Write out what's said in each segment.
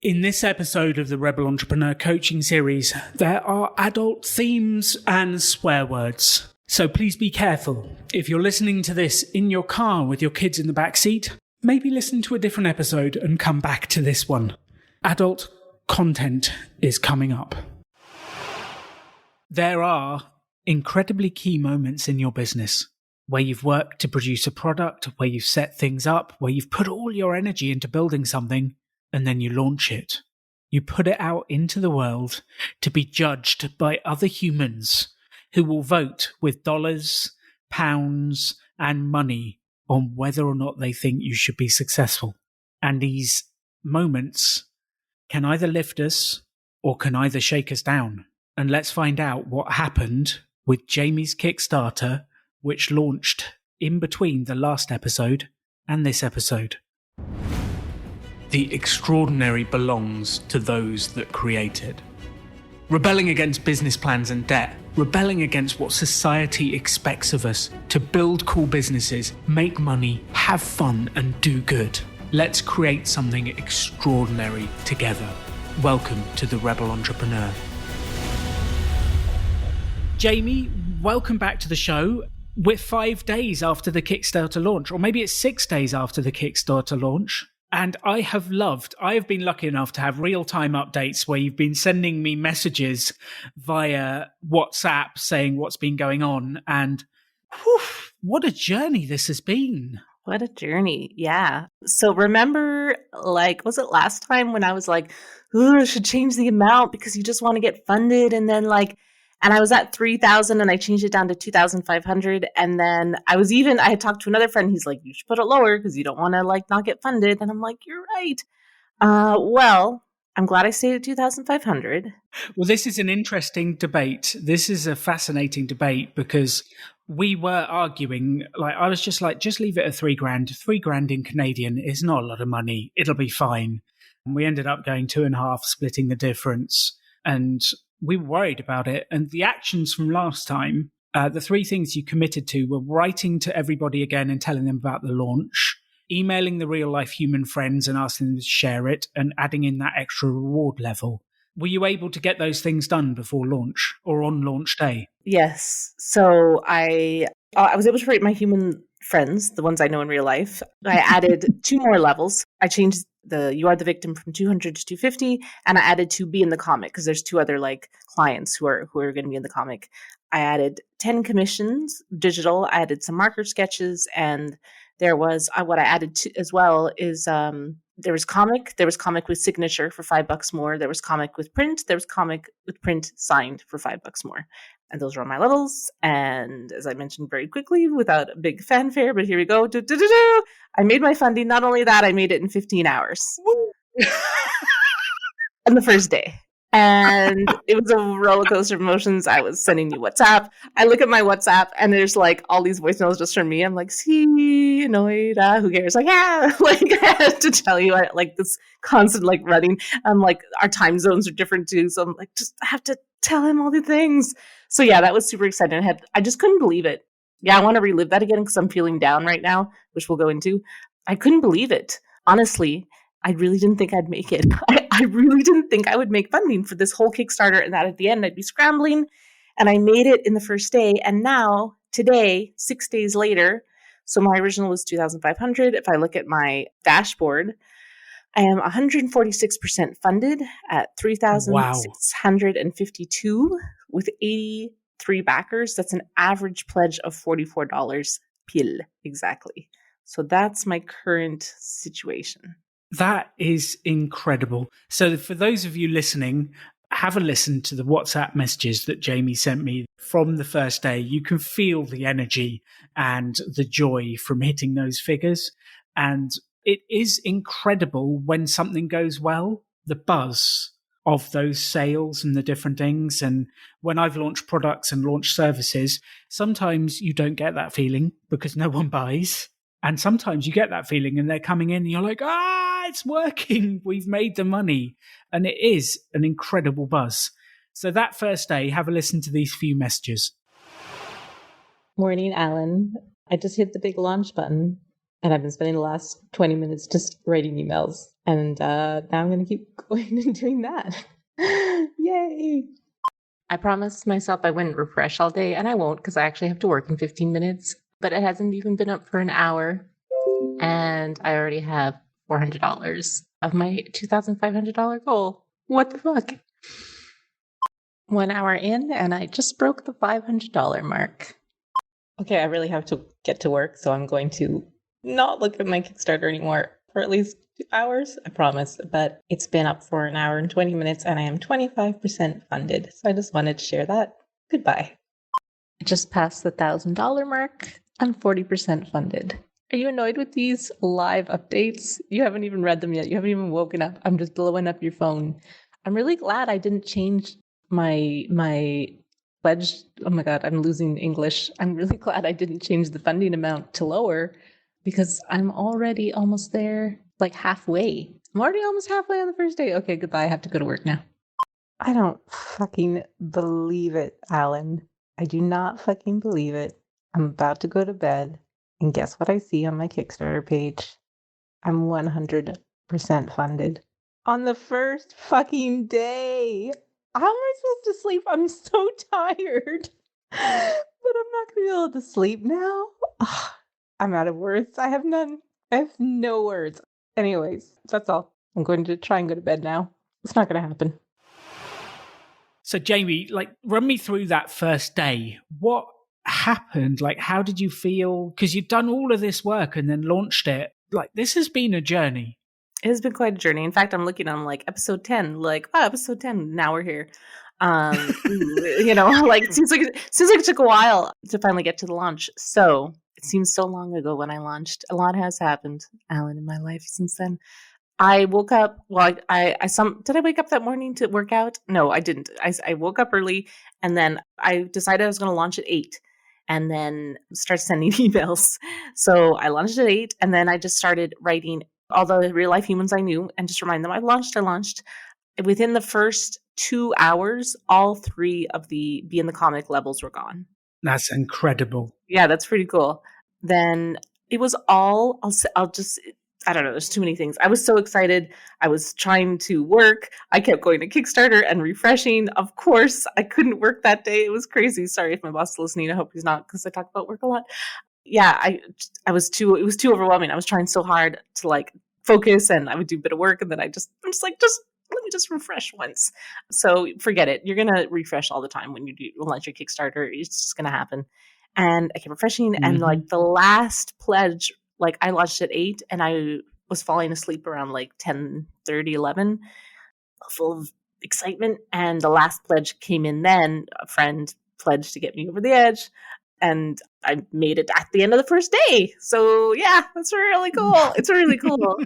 In this episode of the Rebel Entrepreneur Coaching Series, there are adult themes and swear words. So please be careful. If you're listening to this in your car with your kids in the back seat, maybe listen to a different episode and come back to this one. Adult content is coming up. There are incredibly key moments in your business where you've worked to produce a product, where you've set things up, where you've put all your energy into building something, and then you launch it. You put it out into the world to be judged by other humans who will vote with dollars, pounds, and money on whether or not they think you should be successful. And these moments can either lift us or can either shake us down. And let's find out what happened with Jaymie's Kickstarter, which launched in between the last episode and this episode. The extraordinary belongs to those that create it. Rebelling against business plans and debt, rebelling against what society expects of us to build cool businesses, make money, have fun, and do good. Let's create something extraordinary together. Welcome to the Rebel Entrepreneur. Jaymie, welcome back to the show. We're 5 days after the Kickstarter launch, or maybe it's 6 days after the Kickstarter launch. And I have been lucky enough to have real-time updates where you've been sending me messages via WhatsApp saying what's been going on. And whew, what a journey this has been. What a journey. Yeah. So remember, was it last time when I was like, I should change the amount because you just want to get funded. And then and I was at 3,000 and I changed it down to 2,500. And then I had talked to another friend. He's like, you should put it lower because you don't want to not get funded. And I'm like, you're right. Well, I'm glad I stayed at 2,500. Well, this is an interesting debate. This is a fascinating debate because we were arguing, I was just like, just leave it at $3,000. $3,000 in Canadian is not a lot of money. It'll be fine. And we ended up going 2.5, splitting the difference. And we were worried about it. And the actions from last time, the 3 things you committed to were writing to everybody again and telling them about the launch, emailing the real life human friends and asking them to share it, and adding in that extra reward level. Were you able to get those things done before launch or on launch day? Yes. So I was able to rate my human friends, the ones I know in real life. I added 2 more levels. I changed the You Are the Victim from 200 to 250, and I added to Be in the Comic because there's 2 other clients who are going to be in the comic. I added 10 commissions digital. I added some marker sketches, and there was what I added to as well is there was comic with signature for $5 more. There was comic with print. There was comic with print signed for $5 more. And those are all my levels. And as I mentioned very quickly, without a big fanfare, but here we go. I made my funding. Not only that, I made it in 15 hours. On the first day. And it was a roller coaster of emotions. I was sending you WhatsApp. I look at my WhatsApp and there's all these voicemails just from me. I'm like, see, annoyed. Who cares? Yeah. I had to tell you, I this constant running. I'm our time zones are different too. So I'm I have to tell him all the things. So yeah, that was super exciting. I just couldn't believe it. Yeah, I want to relive that again because I'm feeling down right now, which we'll go into. I couldn't believe it. Honestly, I really didn't think I'd make it. I really didn't think I would make funding for this whole Kickstarter and that at the end I'd be scrambling. And I made it in the first day. And now, today, 6 days later, so my original was 2,500. If I look at my dashboard, I am 146% funded at 3,652 with 83 backers. That's an average pledge of $44 pile exactly. So that's my current situation. That is incredible. So for those of you listening, have a listen to the WhatsApp messages that Jaymie sent me from the first day. You can feel the energy and the joy from hitting those figures. And it is incredible when something goes well, the buzz of those sales and the different things. And when I've launched products and launched services, sometimes you don't get that feeling because no one buys. And sometimes you get that feeling and they're coming in and you're like, it's working. We've made the money. And it is an incredible buzz. So that first day, have a listen to these few messages. Morning, Alan. I just hit the big launch button And I've been spending the last 20 minutes just writing emails. And now I'm going to keep going and doing that. Yay! I promised myself I wouldn't refresh all day, and I won't because I actually have to work in 15 minutes. But it hasn't even been up for an hour. And I already have $400 of my $2,500 goal. What the fuck? 1 hour in, and I just broke the $500 mark. Okay, I really have to get to work, so I'm going to not look at my Kickstarter anymore for at least 2 hours, I promise. But it's been up for an hour and 20 minutes, and I am 25% funded. So I just wanted to share that. Goodbye. I just passed the $1,000 mark. I'm 40% funded. Are you annoyed with these live updates? You haven't even read them yet. You haven't even woken up. I'm just blowing up your phone. I'm really glad I didn't change my pledge. Oh my God, I'm losing English. I'm really glad I didn't change the funding amount to lower because I'm already almost there, like halfway. I'm already almost halfway on the first day. Okay, goodbye. I have to go to work now. I don't fucking believe it, Alan. I do not fucking believe it. I'm about to go to bed. And guess what I see on my Kickstarter page? I'm 100% funded. On the first fucking day. How am I supposed to sleep? I'm so tired. But I'm not going to be able to sleep now. Ugh, I'm out of words. I have none. I have no words. Anyways, that's all. I'm going to try and go to bed now. It's not going to happen. So, Jaymie, run me through that first day. What happened? How did you feel? Because you've done all of this work and then launched it. This has been a journey. It has been quite a journey. In fact, I'm looking on episode 10, episode 10. Now we're here. It seems like it took a while to finally get to the launch. So it seems so long ago when I launched. A lot has happened, Alan, in my life since then. I woke up. Well, did I wake up that morning to work out? No, I didn't. I woke up early, and then I decided I was going to launch at 8, and then start sending emails. So I launched at 8, and then I just started writing all the real life humans I knew, and just remind them I launched. Within the first 2 hours, all 3 of the Be in the Comic levels were gone. That's incredible. Yeah, that's pretty cool. Then it was all. I don't know. There's too many things. I was so excited. I was trying to work. I kept going to Kickstarter and refreshing. Of course, I couldn't work that day. It was crazy. Sorry if my boss is listening. I hope he's not, because I talk about work a lot. Yeah, it was too overwhelming. I was trying so hard to focus, and I would do a bit of work, and then I'm just let me just refresh once. So forget it. You're gonna refresh all the time when you launch your Kickstarter. It's just gonna happen. And I kept refreshing, and the last pledge, I launched at 8, and I was falling asleep around 10:30, 11, full of excitement. And the last pledge came in then. A friend pledged to get me over the edge, and I made it at the end of the first day. So yeah, that's really cool. It's really cool.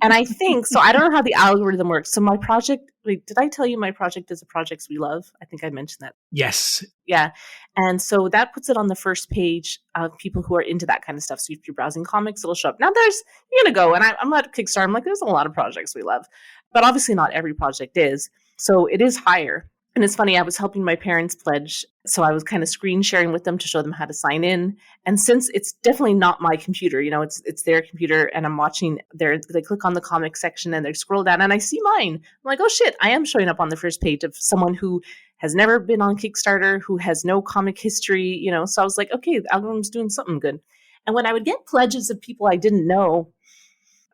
And I think, so I don't know how the algorithm works. So my project, did I tell you my project is a Projects We Love? I think I mentioned that. Yes. Yeah. And so that puts it on the first page of people who are into that kind of stuff. So if you're browsing comics, it'll show up. Now you're going to go, and I'm at Kickstarter. I'm there's a lot of Projects We Love, but obviously not every project is. So it is higher. And it's funny, I was helping my parents pledge, so I was kind of screen sharing with them to show them how to sign in. And since it's definitely not my computer, it's their computer, and I'm watching they click on the comic section and they scroll down, and I see mine. I'm like, oh shit, I am showing up on the first page of someone who has never been on Kickstarter, who has no comic history, So I was like, okay, the algorithm's doing something good. And when I would get pledges of people I didn't know,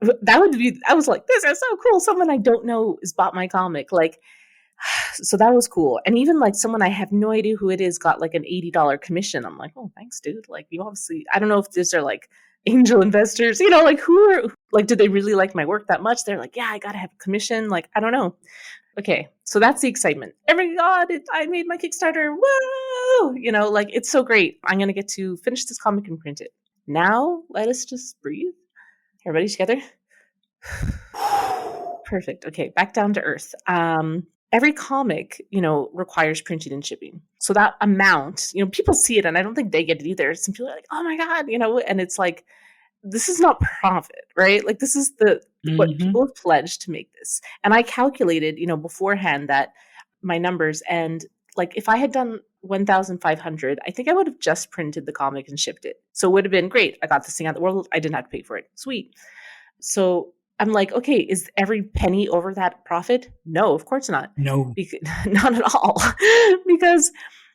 I was like, this is so cool. Someone I don't know has bought my comic. So that was cool. And even someone I have no idea who it is got an $80 commission. I'm like, oh, thanks, dude. You obviously, I don't know if these are angel investors, who are, do they really like my work that much? They're like, yeah, I got to have a commission. I don't know. Okay. So that's the excitement. I made my Kickstarter. Whoa. It's so great. I'm going to get to finish this comic and print it. Now let us just breathe. Everybody together. Perfect. Okay. Back down to earth. Every comic, requires printing and shipping. So that amount, people see it, and I don't think they get it either. Some people are like, oh my God, and it's this is not profit, right? This is what people have pledged to make this. And I calculated, beforehand that my numbers, and if I had done 1,500, I think I would have just printed the comic and shipped it. So it would have been great. I got this thing out of the world. I didn't have to pay for it. Sweet. So I'm like, okay, is every penny over that profit? No, of course not. No. Not at all. Because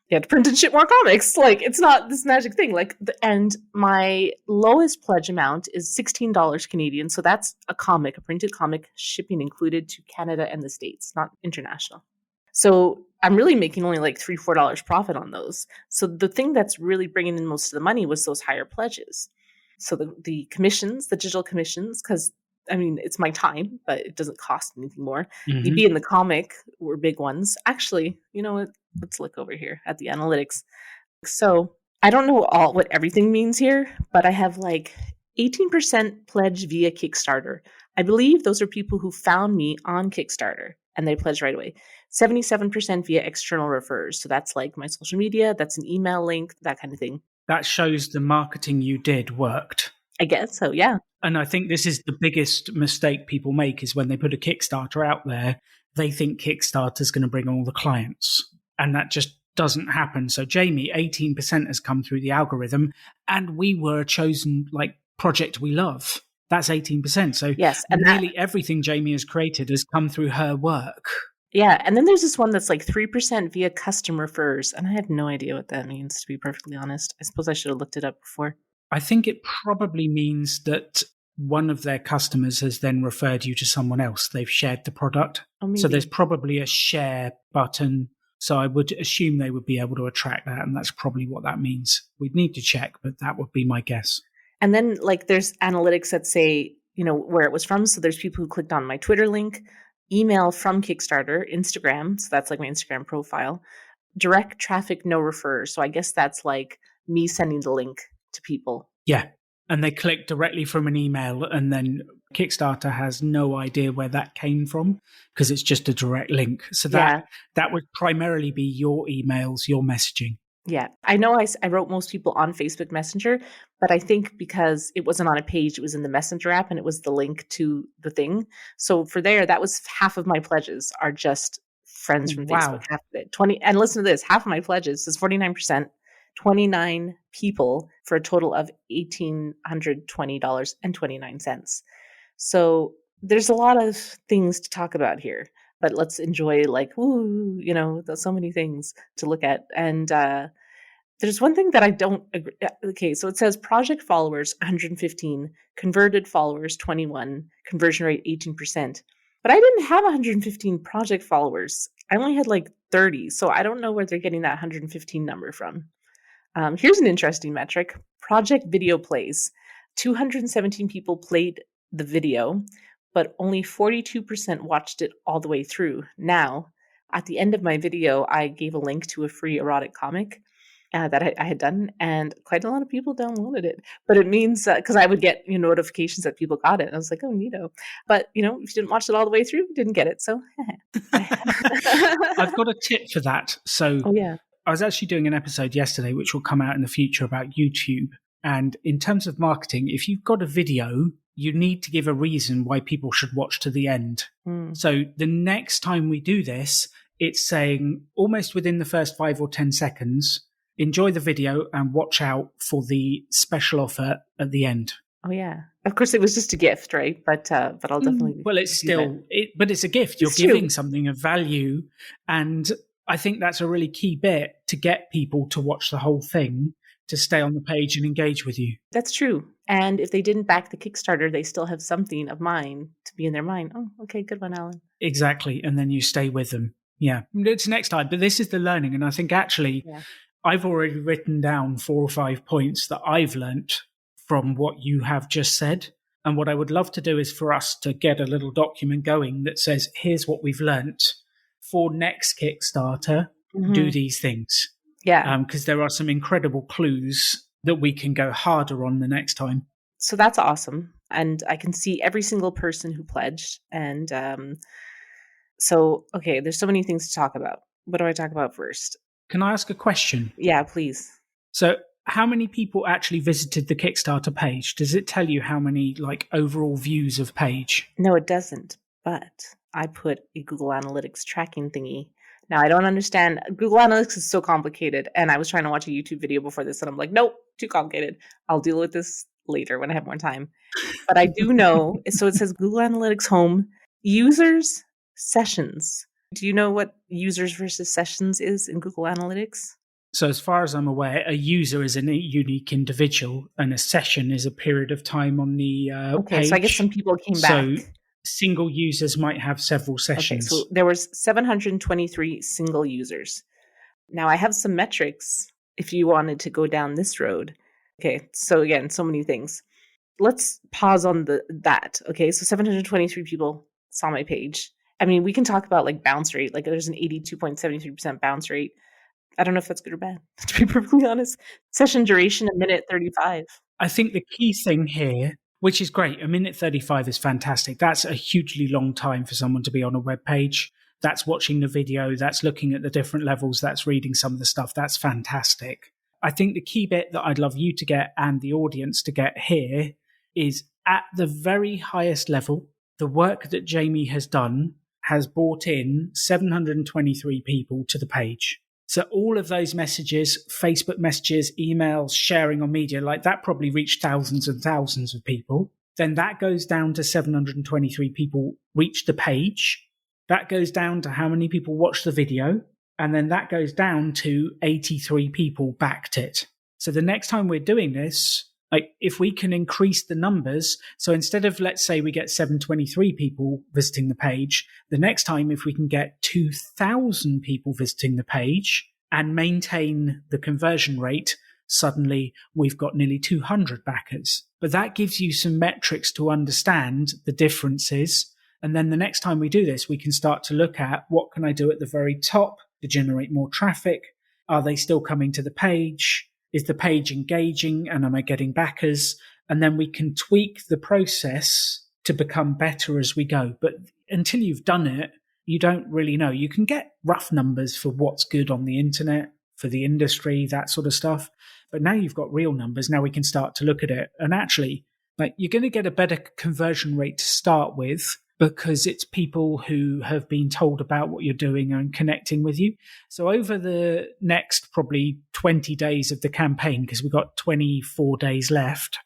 you have to print and ship more comics. Like, it's not this magic thing. Like, and my lowest pledge amount is $16 Canadian. So that's a printed comic, shipping included to Canada and the States, not international. So I'm really making only like $3, $4 profit on those. So the thing that's really bringing in most of the money was those higher pledges. So the commissions, the digital commissions, because I mean, it's my time, but it doesn't cost anything more. Mhm. EB and the comic were big ones. Actually, you know what? Let's look over here at the analytics. So I don't know what everything means here, but I have like 18% pledge via Kickstarter. I believe those are people who found me on Kickstarter and they pledged right away. 77% via external referrers. So that's like my social media, that's an email link, that kind of thing. That shows the marketing you did worked. I guess so, yeah. And I think this is the biggest mistake people make is when they put a Kickstarter out there, they think Kickstarter is going to bring all the clients. And that just doesn't happen. So Jaymie, 18% has come through the algorithm and we were chosen like project we love. That's 18%. So yes, and nearly everything Jaymie has created has come through her work. Yeah, and then there's this one that's like 3% via custom refers, and I have no idea what that means, to be perfectly honest. I suppose I should have looked it up before. I think it probably means that one of their customers has then referred you to someone else. They've shared the product. Oh, so there's probably a share button. So I would assume they would be able to attract that, and that's probably what that means. We'd need to check, but that would be my guess. And then like there's analytics that say, you know, where it was from. So there's people who clicked on my Twitter link, email from Kickstarter, Instagram. So that's like my Instagram profile, direct traffic, no refers. So I guess that's like me sending the link to people. Yeah. And they click directly from an email, and then Kickstarter has no idea where that came from because it's just a direct link. So that would primarily be your emails, your messaging. Yeah. I know I wrote most people on Facebook Messenger, but I think because it wasn't on a page, it was in the Messenger app and it was the link to the thing. So for there, that was half of my pledges are just friends from Facebook. Half of it. And listen to this, half of my pledges is 49%, 29 people for a total of $1,820.29. So there's a lot of things to talk about here. But let's enjoy like, ooh, you know, there's so many things to look at. And there's one thing that I don't agree. Okay, so it says project followers, 115, converted followers, 21, conversion rate, 18%. But I didn't have 115 project followers. I only had like 30. So I don't know where they're getting that 115 number from. Here's an interesting metric. Project video plays. 217 people played the video, but only 42% watched it all the way through. Now, at the end of my video, I gave a link to a free erotic comic that I had done, and quite a lot of people downloaded it. But it means, because I would get notifications that people got it. And I was like, oh, neato. But, if you didn't watch it all the way through, you didn't get it. So, I've got a tip for that. So, oh, yeah. I was actually doing an episode yesterday, which will come out in the future about YouTube. And in terms of marketing, if you've got a video, you need to give a reason why people should watch to the end. So the next time we do this, it's saying almost within the first 5 or 10 seconds, enjoy the video and watch out for the special offer at the end. Oh, yeah. Of course, it was just a gift, right? But I'll definitely. Well, it's still, but it's a gift. You're giving something of value. And I think that's a really key bit to get people to watch the whole thing, to stay on the page and engage with you. That's true. And if they didn't back the Kickstarter, they still have something of mine to be in their mind. Oh, okay, good one, Alan. Exactly. And then you stay with them. Yeah. It's next time. But this is the learning. And I think actually I've already written down 4 or 5 points that I've learnt from what you have just said. And what I would love to do is for us to get a little document going that says, here's what we've learnt for next Kickstarter. Do these things. Yeah. Because there are some incredible clues that we can go harder on the next time. So that's awesome. And I can see every single person who pledged. And so, okay, there's so many things to talk about. What do I talk about first? Can I ask a question? Yeah, please. So how many people actually visited the Kickstarter page? Does it tell you how many overall views of page? No, it doesn't. But I put a Google Analytics tracking thingy. Now, I don't understand. Google Analytics is so complicated. And I was trying to watch a YouTube video before this, and I'm like, nope, too complicated. I'll deal with this later when I have more time. But I do know, so it says Google Analytics Home, users, sessions. Do you know what users versus sessions is in Google Analytics? So as far as I'm aware, a user is a unique individual and a session is a period of time on the Okay, page. so I guess some people came So back. single users might have several sessions. Okay, so there was 723 single users. Now I have some metrics if you wanted to go down this road. Okay, so again, so many things. Let's pause on that. Okay, so 723 people saw my page. I mean, we can talk about like bounce rate. Like there's an 82.73% bounce rate. I don't know if that's good or bad, to be perfectly honest. Session duration, a minute 35. I think the key thing here, which is great, a minute 35 is fantastic. That's a hugely long time for someone to be on a web page. That's watching the video, that's looking at the different levels, that's reading some of the stuff. That's fantastic. I think the key bit that I'd love you to get and the audience to get here is at the very highest level, the work that Jaymie has done has brought in 723 people to the page. So all of those messages, Facebook messages, emails, sharing on media, like that probably reached thousands and thousands of people. Then that goes down to 723 people reach the page. That goes down to how many people watched the video. And then that goes down to 83 people backed it. So the next time we're doing this, like if we can increase the numbers, so instead of, let's say we get 723 people visiting the page, the next time if we can get 2,000 people visiting the page and maintain the conversion rate, suddenly we've got nearly 200 backers. But that gives you some metrics to understand the differences. And then the next time we do this, we can start to look at what can I do at the very top to generate more traffic? Are they still coming to the page? Is the page engaging and am I getting backers? And then we can tweak the process to become better as we go. But until you've done it, you don't really know. You can get rough numbers for what's good on the internet, for the industry, that sort of stuff. But now you've got real numbers. Now we can start to look at it. And actually, like you're going to get a better conversion rate to start with because it's people who have been told about what you're doing and connecting with you. So over the next probably 20 days of the campaign, because we've got 24 days left,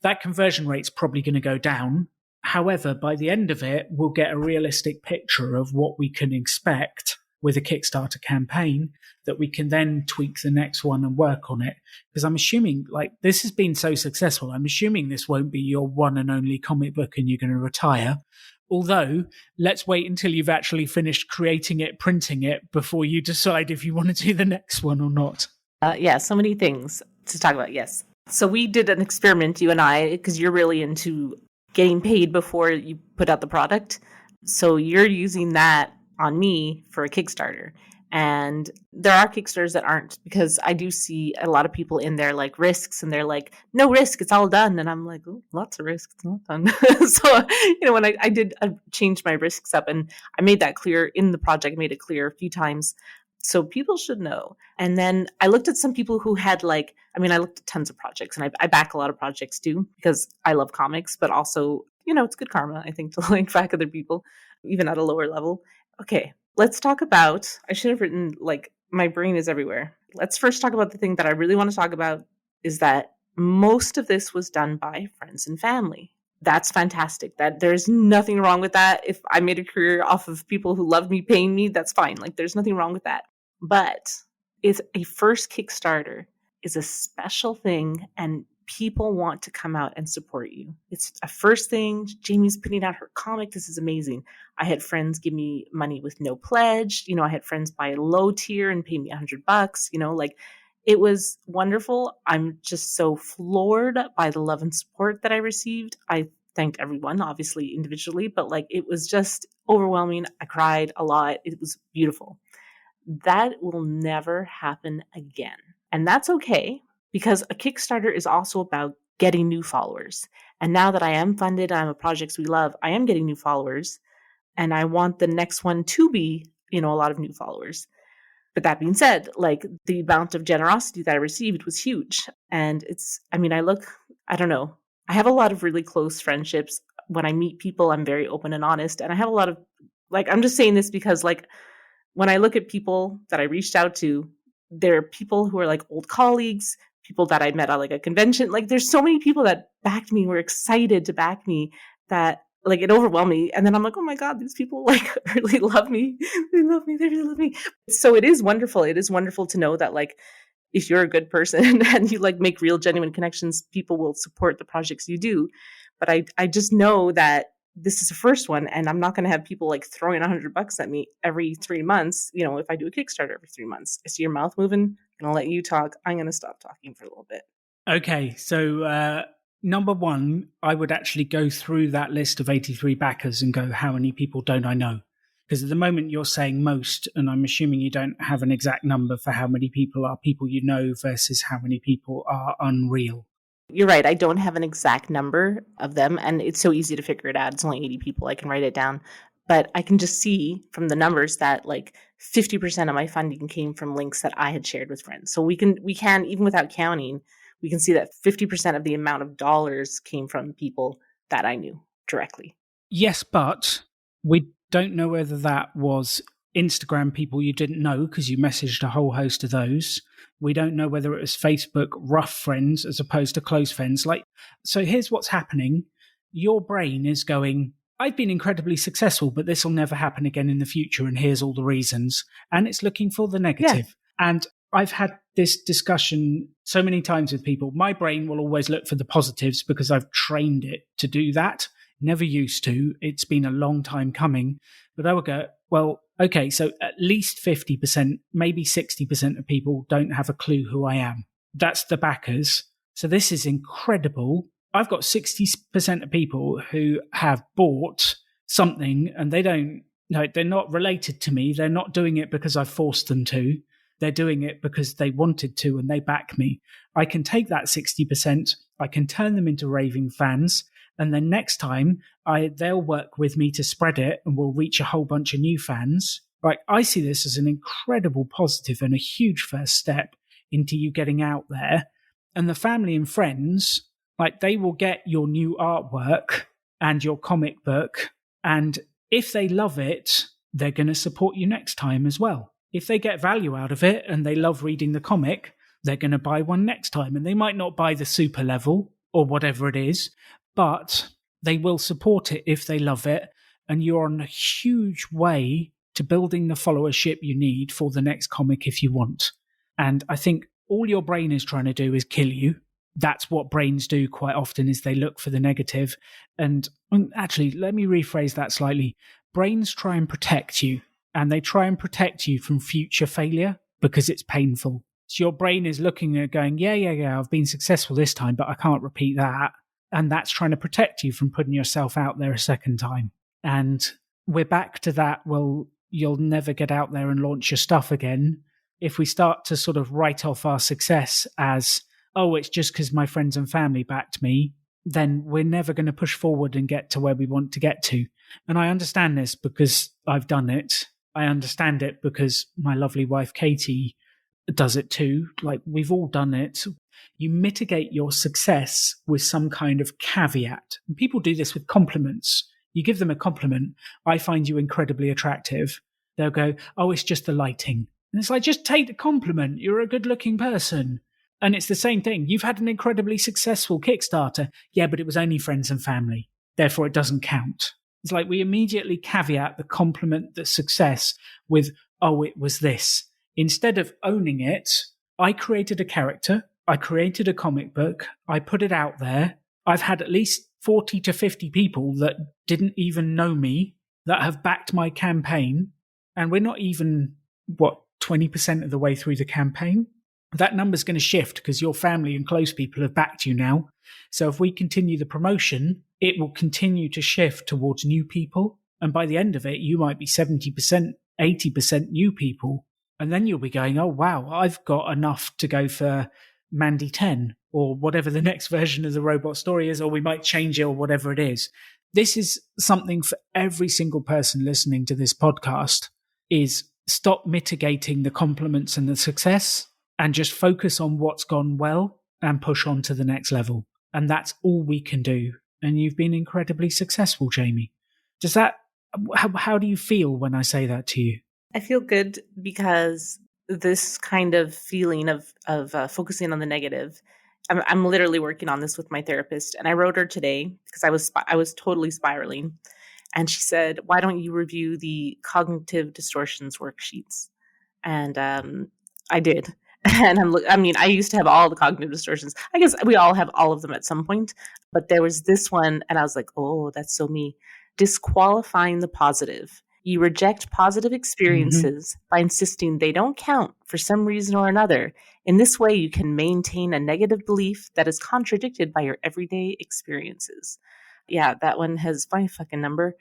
that conversion rate's probably going to go down. However, by the end of it, we'll get a realistic picture of what we can expect with a Kickstarter campaign that we can then tweak the next one and work on it. Because I'm assuming, like, this has been so successful, I'm assuming this won't be your one and only comic book and you're going to retire. Although, let's wait until you've actually finished creating it, printing it, before you decide if you want to do the next one or not. Yeah, so many things to talk about, yes. So we did an experiment, you and I, because you're really into getting paid before you put out the product. So you're using that on me for a Kickstarter. And there are Kickstarters that aren't, because I do see a lot of people in there like risks and they're like, no risk, it's all done. And I'm like, oh, lots of risk, it's not done. So, when I changed my risks up and I made that clear in the project, made it clear a few times. So people should know. And then I looked at some people who had I looked at tons of projects and I back a lot of projects too, because I love comics, but also, it's good karma, I think, to back other people, even at a lower level. Okay, let's talk about, I should have written, my brain is everywhere. Let's first talk about the thing that I really want to talk about is that most of this was done by friends and family. That's fantastic. That there's nothing wrong with that. If I made a career off of people who loved me paying me, that's fine. There's nothing wrong with that. But it's a first Kickstarter is a special thing and people want to come out and support you. It's a first thing. Jaymie's putting out her comic. This is amazing. I had friends give me money with no pledge. I had friends buy a low tier and pay me $100. It was wonderful. I'm just so floored by the love and support that I received. I thanked everyone, obviously individually, but it was just overwhelming. I cried a lot. It was beautiful. That will never happen again. And that's okay, because a Kickstarter is also about getting new followers. And now that I am funded, I'm a Projects We Love, I am getting new followers. And I want the next one to be, a lot of new followers. But that being said, the amount of generosity that I received was huge. And I don't know. I have a lot of really close friendships. When I meet people, I'm very open and honest. And I have a lot of Like, I'm just saying this because, like, when I look at people that I reached out to, there are people who are like old colleagues, people that I met at like a convention. Like, there's so many people that backed me, were excited to back me, that like it overwhelmed me. And then I'm like, oh my God, these people like really love me. They love me. They really love me. So it is wonderful. It is wonderful to know that, like, if you're a good person and you like make real genuine connections, people will support the projects you do. But I just know that this is the first one, and I'm not going to have people like throwing $100 at me every 3 months. You know, if I do a Kickstarter every 3 months, I see your mouth moving. I'm going to let you talk. I'm going to stop talking for a little bit. Okay, so number one, I would actually go through that list of 83 backers and go, how many people don't I know? Because at the moment you're saying most, and I'm assuming you don't have an exact number for how many people are people you know versus how many people are unreal. You're right. I don't have an exact number of them, and it's so easy to figure it out. It's only 80 people. I can write it down. But I can just see from the numbers that like 50% of my funding came from links that I had shared with friends. So we can, even without counting, we can see that 50% of the amount of dollars came from people that I knew directly. Yes, but we don't know whether that was Instagram people you didn't know because you messaged a whole host of those. We don't know whether it was Facebook rough friends as opposed to close friends. Like, so here's what's happening. Your brain is going, I've been incredibly successful, but this will never happen again in the future. And here's all the reasons. And it's looking for the negative. Yeah. And I've had this discussion so many times with people. My brain will always look for the positives because I've trained it to do that. Never used to. It's been a long time coming. But I would go, well, okay, so at least 50%, maybe 60% of people don't have a clue who I am. That's the backers. So this is incredible. I've got 60% of people who have bought something and they're not related to me. They're not doing it because I forced them to. They're doing it because they wanted to and they back me. I can take that 60%, I can turn them into raving fans. And then next time, they'll work with me to spread it and we'll reach a whole bunch of new fans. Like, I see this as an incredible positive and a huge first step into you getting out there. And the family and friends, like, they will get your new artwork and your comic book. And if they love it, they're going to support you next time as well. If they get value out of it and they love reading the comic, they're going to buy one next time. And they might not buy the super level or whatever it is, but they will support it if they love it. And you're on a huge way to building the followership you need for the next comic if you want. And I think all your brain is trying to do is kill you. That's what brains do quite often, is they look for the negative. And actually, let me rephrase that slightly. Brains try and protect you, and they try and protect you from future failure because it's painful. So your brain is looking at going, yeah, I've been successful this time, but I can't repeat that. And that's trying to protect you from putting yourself out there a second time. And we're back to that, well, you'll never get out there and launch your stuff again. If we start to sort of write off our success as, oh, it's just because my friends and family backed me, then we're never going to push forward and get to where we want to get to. And I understand this because I've done it. I understand it because my lovely wife, Katie, does it too. Like, we've all done it. You mitigate your success with some kind of caveat. And people do this with compliments. You give them a compliment. I find you incredibly attractive. They'll go, oh, it's just the lighting. And it's like, just take the compliment. You're a good looking person. And it's the same thing. You've had an incredibly successful Kickstarter. Yeah, but it was only friends and family. Therefore, it doesn't count. It's like we immediately caveat the compliment, the success with, oh, it was this. Instead of owning it, I created a character. I created a comic book. I put it out there. I've had at least 40 to 50 people that didn't even know me that have backed my campaign. And we're not even, 20% of the way through the campaign? That number's going to shift because your family and close people have backed you now. So if we continue the promotion, it will continue to shift towards new people. And by the end of it, you might be 70%, 80% new people. And then you'll be going, oh, wow, I've got enough to go for Mandy 10 or whatever the next version of the robot story is, or we might change it or whatever it is. This is something for every single person listening to this podcast, is stop mitigating the compliments and the success and just focus on what's gone well and push on to the next level. And that's all we can do. And you've been incredibly successful, Jaymie. Does that How do you feel when I say that to you? I feel good because this kind of feeling of focusing on the negative. I'm literally working on this with my therapist, and I wrote her today because I was totally spiraling, and she said, "Why don't you review the cognitive distortions worksheets?" And I did. And I mean, I used to have all the cognitive distortions. I guess we all have all of them at some point, but there was this one, and I was like, "Oh, that's so me." Disqualifying the positive. You reject positive experiences by insisting they don't count for some reason or another. In this way, you can maintain a negative belief that is contradicted by your everyday experiences. Yeah, that one has my fucking number.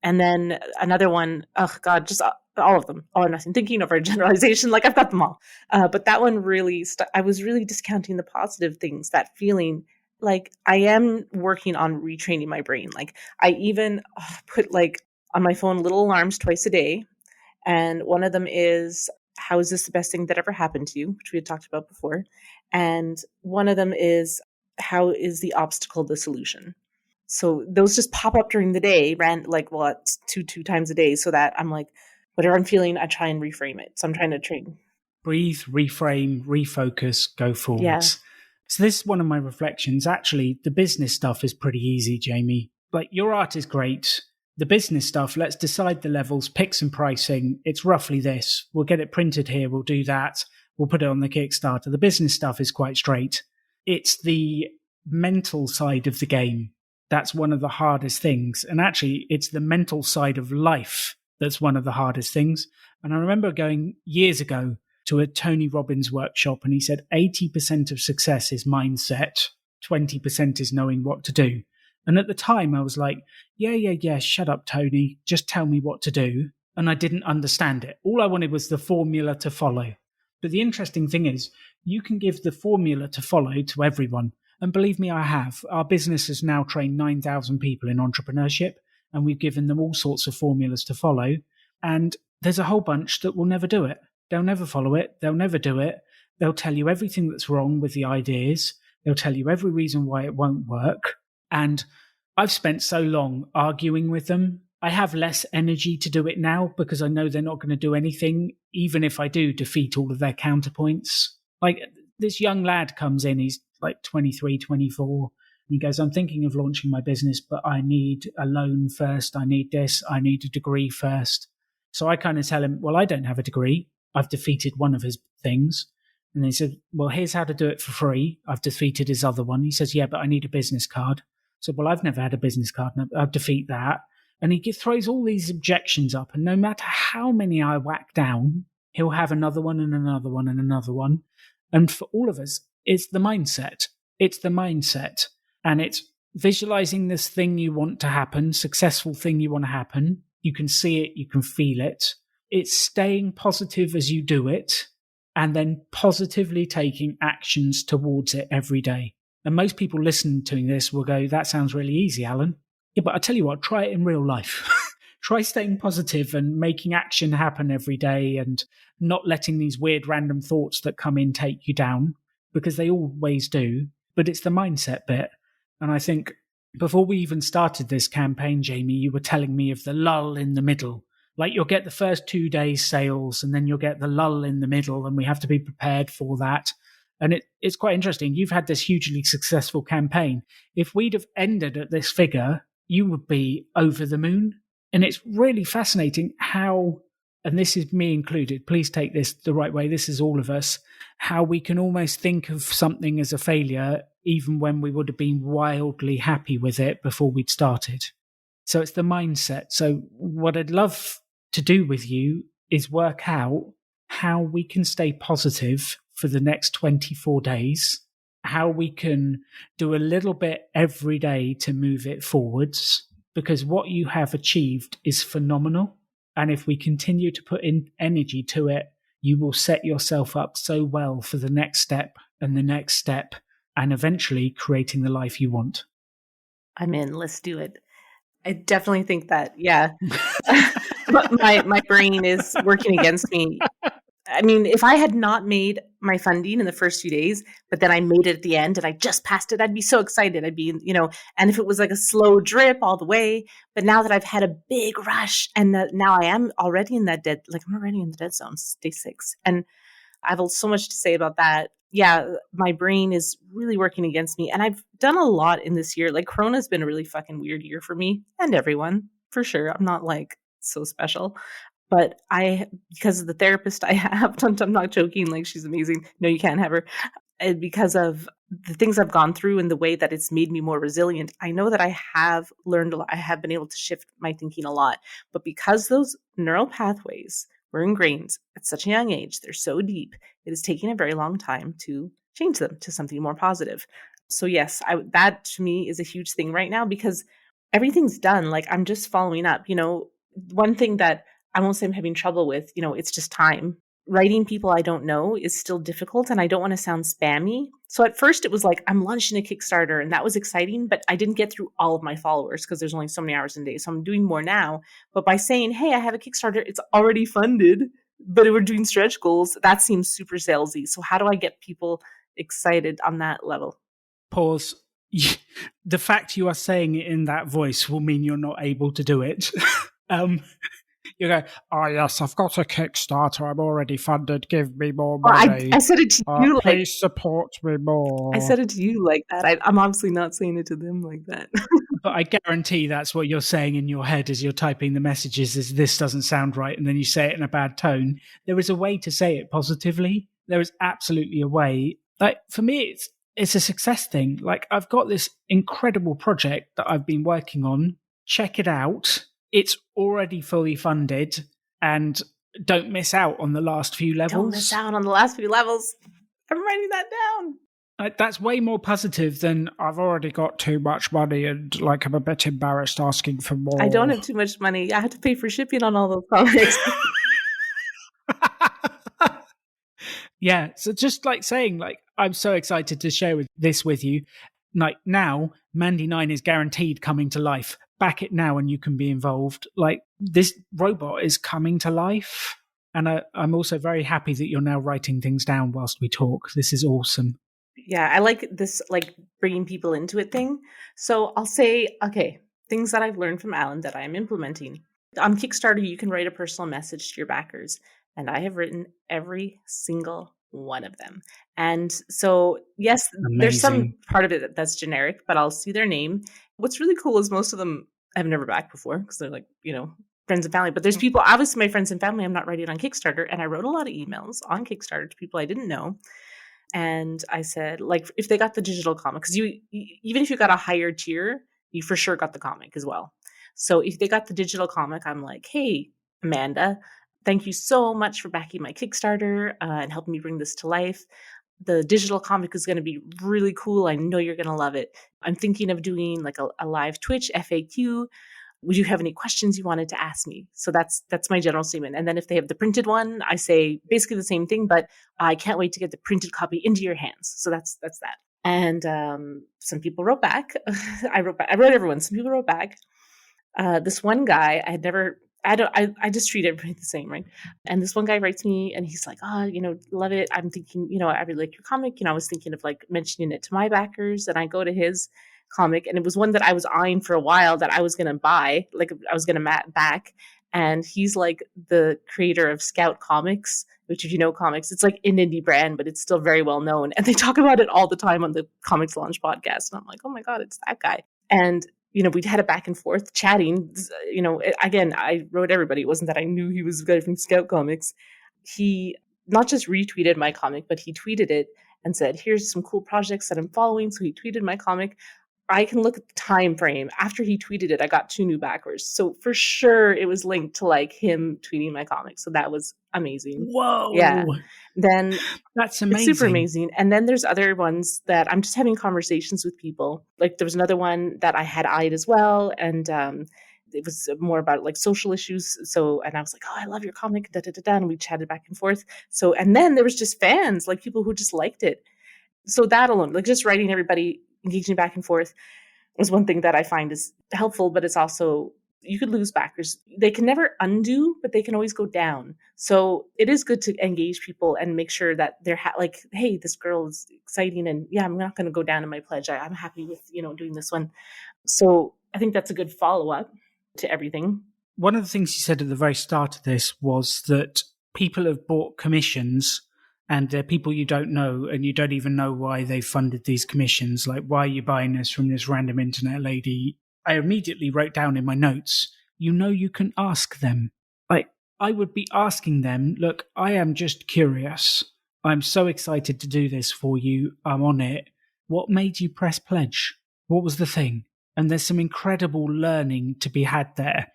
And then another one, oh God, just all of them, all or nothing. Thinking over a generalization, like I've got them all. But that one really, I was really discounting the positive things, that feeling like I am working on retraining my brain. Like I even put like on my phone little alarms twice a day. And one of them is, how is this the best thing that ever happened to you? Which we had talked about before. And one of them is, how is the obstacle the solution? So those just pop up during the day, it's two times a day, so that I'm like, whatever I'm feeling, I try and reframe it. So I'm trying to train. Breathe, reframe, refocus, go forwards. Yeah. So this is one of my reflections. Actually, the business stuff is pretty easy, Jaymie. Like, your art is great. The business stuff, let's decide the levels, pick some pricing. It's roughly this. We'll get it printed here. We'll do that. We'll put it on the Kickstarter. The business stuff is quite straight. It's the mental side of the game that's one of the hardest things. And actually, it's the mental side of life that's one of the hardest things. And I remember going years ago to a Tony Robbins workshop, and he said 80% of success is mindset, 20% is knowing what to do. And at the time, I was like, yeah, shut up, Tony. Just tell me what to do. And I didn't understand it. All I wanted was the formula to follow. But the interesting thing is, you can give the formula to follow to everyone. And believe me, I have. Our business has now trained 9,000 people in entrepreneurship, and we've given them all sorts of formulas to follow. And there's a whole bunch that will never do it. They'll never follow it. They'll never do it. They'll tell you everything that's wrong with the ideas. They'll tell you every reason why it won't work. And I've spent so long arguing with them. I have less energy to do it now because I know they're not going to do anything, even if I do defeat all of their counterpoints. Like, this young lad comes in, he's like 23, 24. He goes, I'm thinking of launching my business, but I need a loan first. I need this. I need a degree first. So I kind of tell him, well, I don't have a degree. I've defeated one of his things. And he said, well, here's how to do it for free. I've defeated his other one. He says, yeah, but I need a business card. So, well, I've never had a business card. And I'll defeat that. And he throws all these objections up. And no matter how many I whack down, he'll have another one and another one and another one. And for all of us, it's the mindset. It's the mindset. And it's visualizing this thing you want to happen, successful thing you want to happen. You can see it. You can feel it. It's staying positive as you do it, and then positively taking actions towards it every day. And most people listening to this will go, that sounds really easy, Alan. Yeah, but I tell you what, try it in real life. Try staying positive and making action happen every day, and not letting these weird random thoughts that come in take you down, because they always do. But it's the mindset bit. And I think before we even started this campaign, Jaymie, you were telling me of the lull in the middle. Like, you'll get the first 2 days sales, and then you'll get the lull in the middle, and we have to be prepared for that. And it's quite interesting. You've had this hugely successful campaign. If we'd have ended at this figure, you would be over the moon. And it's really fascinating how, and this is me included, please take this the right way, this is all of us, how we can almost think of something as a failure even when we would have been wildly happy with it before we'd started. So it's the mindset. So what I'd love to do with you is work out how we can stay positive for the next 24 days, how we can do a little bit every day to move it forwards, because what you have achieved is phenomenal. And if we continue to put in energy to it, you will set yourself up so well for the next step and the next step, and eventually creating the life you want. I'm in. Let's do it. I definitely think that, yeah. But my brain is working against me. I mean, if I had not made my funding in the first few days, but then I made it at the end and I just passed it, I'd be so excited. I'd be, and if it was like a slow drip all the way, but now that I've had a big rush and that now I am already in that I'm already in the dead zone, day 6. And I have so much to say about that. Yeah, my brain is really working against me. And I've done a lot in this year. Like Corona's been a really fucking weird year for me and everyone, for sure. I'm not like so special. But because of the therapist I have, I'm not joking, like she's amazing. No, you can't have her. And because of the things I've gone through and the way that it's made me more resilient, I know that I have learned a lot. I have been able to shift my thinking a lot. But because those neural pathways were ingrained at such a young age, they're so deep, it is taking a very long time to change them to something more positive. So yes, that to me is a huge thing right now because everything's done. Like I'm just following up. One thing that I won't say I'm having trouble with, it's just time. Writing people I don't know is still difficult and I don't want to sound spammy. So at first it was like, I'm launching a Kickstarter and that was exciting, but I didn't get through all of my followers because there's only so many hours in a day. So I'm doing more now. But by saying, hey, I have a Kickstarter, it's already funded, but we're doing stretch goals, that seems super salesy. So how do I get people excited on that level? Pause. The fact you are saying it in that voice will mean you're not able to do it. You go, oh yes, I've got a Kickstarter. I'm already funded. Give me more money. I said it to you. Please support me more. I said it to you like that. I'm obviously not saying it to them like that. But I guarantee that's what you're saying in your head as you're typing the messages is this doesn't sound right. And then you say it in a bad tone. There is a way to say it positively. There is absolutely a way. Like for me, it's a success thing. Like I've got this incredible project that I've been working on. Check it out. It's already fully funded and don't miss out on the last few levels. Don't miss out on the last few levels. I'm writing that down. That's way more positive than I've already got too much money and like I'm a bit embarrassed asking for more. I don't have too much money. I have to pay for shipping on all those comics. Yeah. So just like saying like, I'm so excited to share this with you. Like now, Mandy 9 is guaranteed coming to life. Back it now and you can be involved. Like this robot is coming to life. And I'm also very happy that you're now writing things down whilst we talk. This is awesome. Yeah, I like this, like bringing people into it thing. So I'll say, okay, things that I've learned from Alan that I am implementing. On Kickstarter, you can write a personal message to your backers. And I have written every single one of them. And so, yes, Amazing. There's some part of it that's generic, but I'll see their name. What's really cool is most of them I've never backed before because they're like, friends and family. But there's people, obviously my friends and family, I'm not writing on Kickstarter. And I wrote a lot of emails on Kickstarter to people I didn't know. And I said, like, if they got the digital comic, because even if you got a higher tier, you for sure got the comic as well. So if they got the digital comic, I'm like, hey, Amanda, thank you so much for backing my Kickstarter and helping me bring this to life. The digital comic is going to be really cool. I know you're going to love it. I'm thinking of doing like a live Twitch FAQ. Would you have any questions you wanted to ask me? So that's my general statement. And then if they have the printed one, I say basically the same thing, but I can't wait to get the printed copy into your hands. So that's that. And some people wrote back. I wrote everyone. Some people wrote back. This one guy I just treat everybody the same, right? And this one guy writes me and he's like, love it. I'm thinking, I really like your comic. I was thinking of like mentioning it to my backers. And I go to his comic and it was one that I was eyeing for a while that I was going to buy, like I was going to back. And he's like the creator of Scout Comics, which if you know comics, it's like an indie brand, but it's still very well known. And they talk about it all the time on the Comics Launch podcast. And I'm like, oh my God, it's that guy. And we'd had it back and forth chatting. Again, I wrote everybody. It wasn't that I knew he was a guy from Scout Comics. He not just retweeted my comic, but he tweeted it and said, here's some cool projects that I'm following. So he tweeted my comic. I can look at the time frame. After he tweeted it, I got 2 new backers. So for sure it was linked to like him tweeting my comic. So that was amazing. Whoa. Yeah. Then that's amazing. It's super amazing. And then there's other ones that I'm just having conversations with people. Like there was another one that I had eyed as well. And it was more about like social issues. So, and I was like, oh, I love your comic. And we chatted back and forth. So, and then there was just fans, like people who just liked it. So that alone, like just writing everybody, engaging back and forth was one thing that I find is helpful, but it's also you could lose backers. They can never undo, but they can always go down. So it is good to engage people and make sure that they're like, hey, this girl is exciting, and yeah, I'm not going to go down in my pledge. I'm happy with doing this one. So I think that's a good follow up to everything. One of the things you said at the very start of this was that people have bought commissions and they're people you don't know and you don't even know why they funded these commissions. Like, why are you buying this from this random internet lady? I immediately wrote down in my notes, you can ask them. Like, I would be asking them, look, I am just curious. I'm so excited to do this for you. I'm on it. What made you press pledge? What was the thing? And there's some incredible learning to be had there.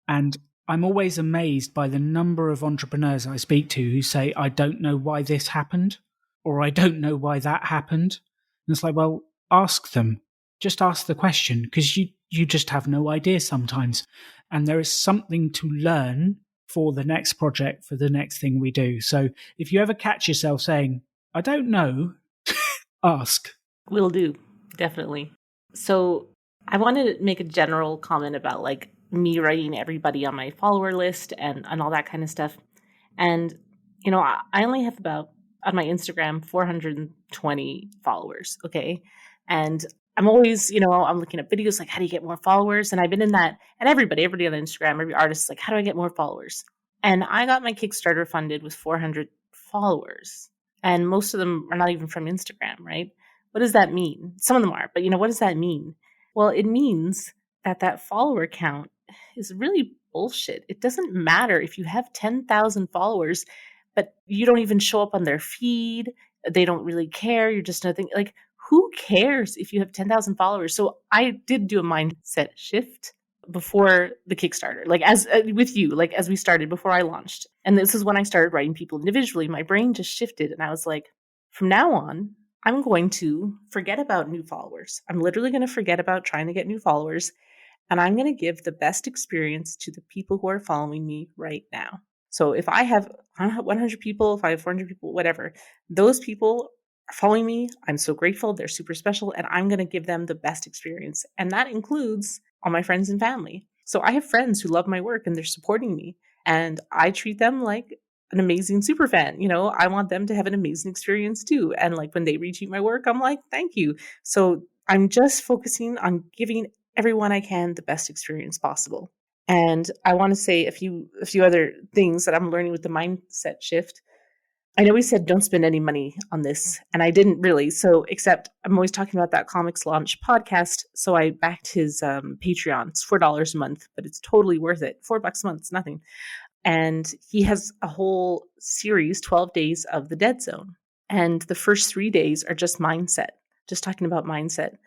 And I'm always amazed by the number of entrepreneurs I speak to who say, I don't know why this happened, or I don't know why that happened. And it's like, well, ask them. Just ask the question, because you just have no idea sometimes. And there is something to learn for the next project, for the next thing we do. So if you ever catch yourself saying, I don't know, ask. Will do, definitely. So I wanted to make a general comment about like me writing everybody on my follower list and all that kind of stuff. And, I only have about, on my Instagram, 420 followers. Okay. And I'm always, I'm looking at videos like, how do you get more followers? And I've been in that, and everybody on Instagram, every artist is like, how do I get more followers? And I got my Kickstarter funded with 400 followers. And most of them are not even from Instagram, right? What does that mean? Some of them are, but what does that mean? Well, it means that follower count is really bullshit. It doesn't matter if you have 10,000 followers, but you don't even show up on their feed. They don't really care. You're just nothing. Like, who cares if you have 10,000 followers? So I did do a mindset shift before the Kickstarter, like as with you, like as we started, before I launched. And this is when I started writing people individually. My brain just shifted and I was like, from now on, I'm going to forget about new followers. I'm literally going to forget about trying to get new followers. And I'm going to give the best experience to the people who are following me right now. So if I have 100 people, if I have 400 people, whatever, those people are following me. I'm so grateful. They're super special. And I'm going to give them the best experience. And that includes all my friends and family. So I have friends who love my work and they're supporting me. And I treat them like an amazing super fan. I want them to have an amazing experience too. And like when they retweet my work, I'm like, thank you. So I'm just focusing on giving everyone I can the best experience possible. And I want to say a few other things that I'm learning with the mindset shift. I know we said don't spend any money on this, and I didn't really. So, except I'm always talking about that Comics Launch podcast. So I backed his Patreon. It's $4 a month, but it's totally worth it. $4 a month, it's nothing. And he has a whole series, 12 days of the Dead Zone. And the first 3 days are just mindset, just talking about mindset.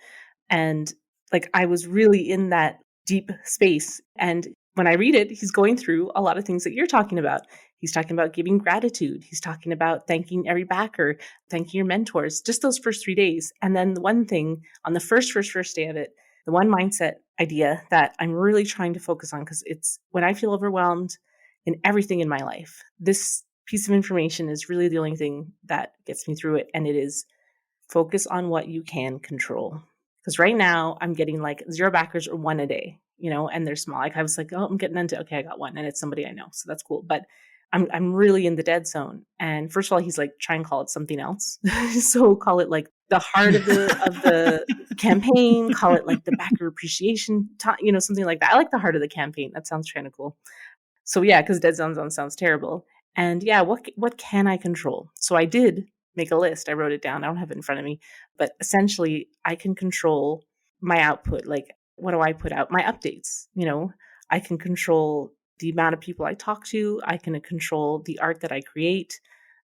And like I was really in that deep space. And when I read it, he's going through a lot of things that you're talking about. He's talking about giving gratitude. He's talking about thanking every backer, thanking your mentors, just those first 3 days. And then the one thing on the first day of it, the one mindset idea that I'm really trying to focus on, because it's when I feel overwhelmed in everything in my life, this piece of information is really the only thing that gets me through it. And it is focus on what you can control. Because right now I'm getting like 0 backers or 1 a day, and they're small. Like I was like, oh, I'm getting into, okay, I got 1 and it's somebody I know. So that's cool. But I'm really in the dead zone. And first of all, he's like, try and call it something else. So call it like the heart of the campaign, call it like the backer appreciation, something like that. I like the heart of the campaign. That sounds kind of cool. So yeah, because dead zone sounds terrible. And yeah, what can I control? So I did make a list. I wrote it down. I don't have it in front of me, but essentially I can control my output. Like, what do I put out? My updates, I can control the amount of people I talk to. I can control the art that I create,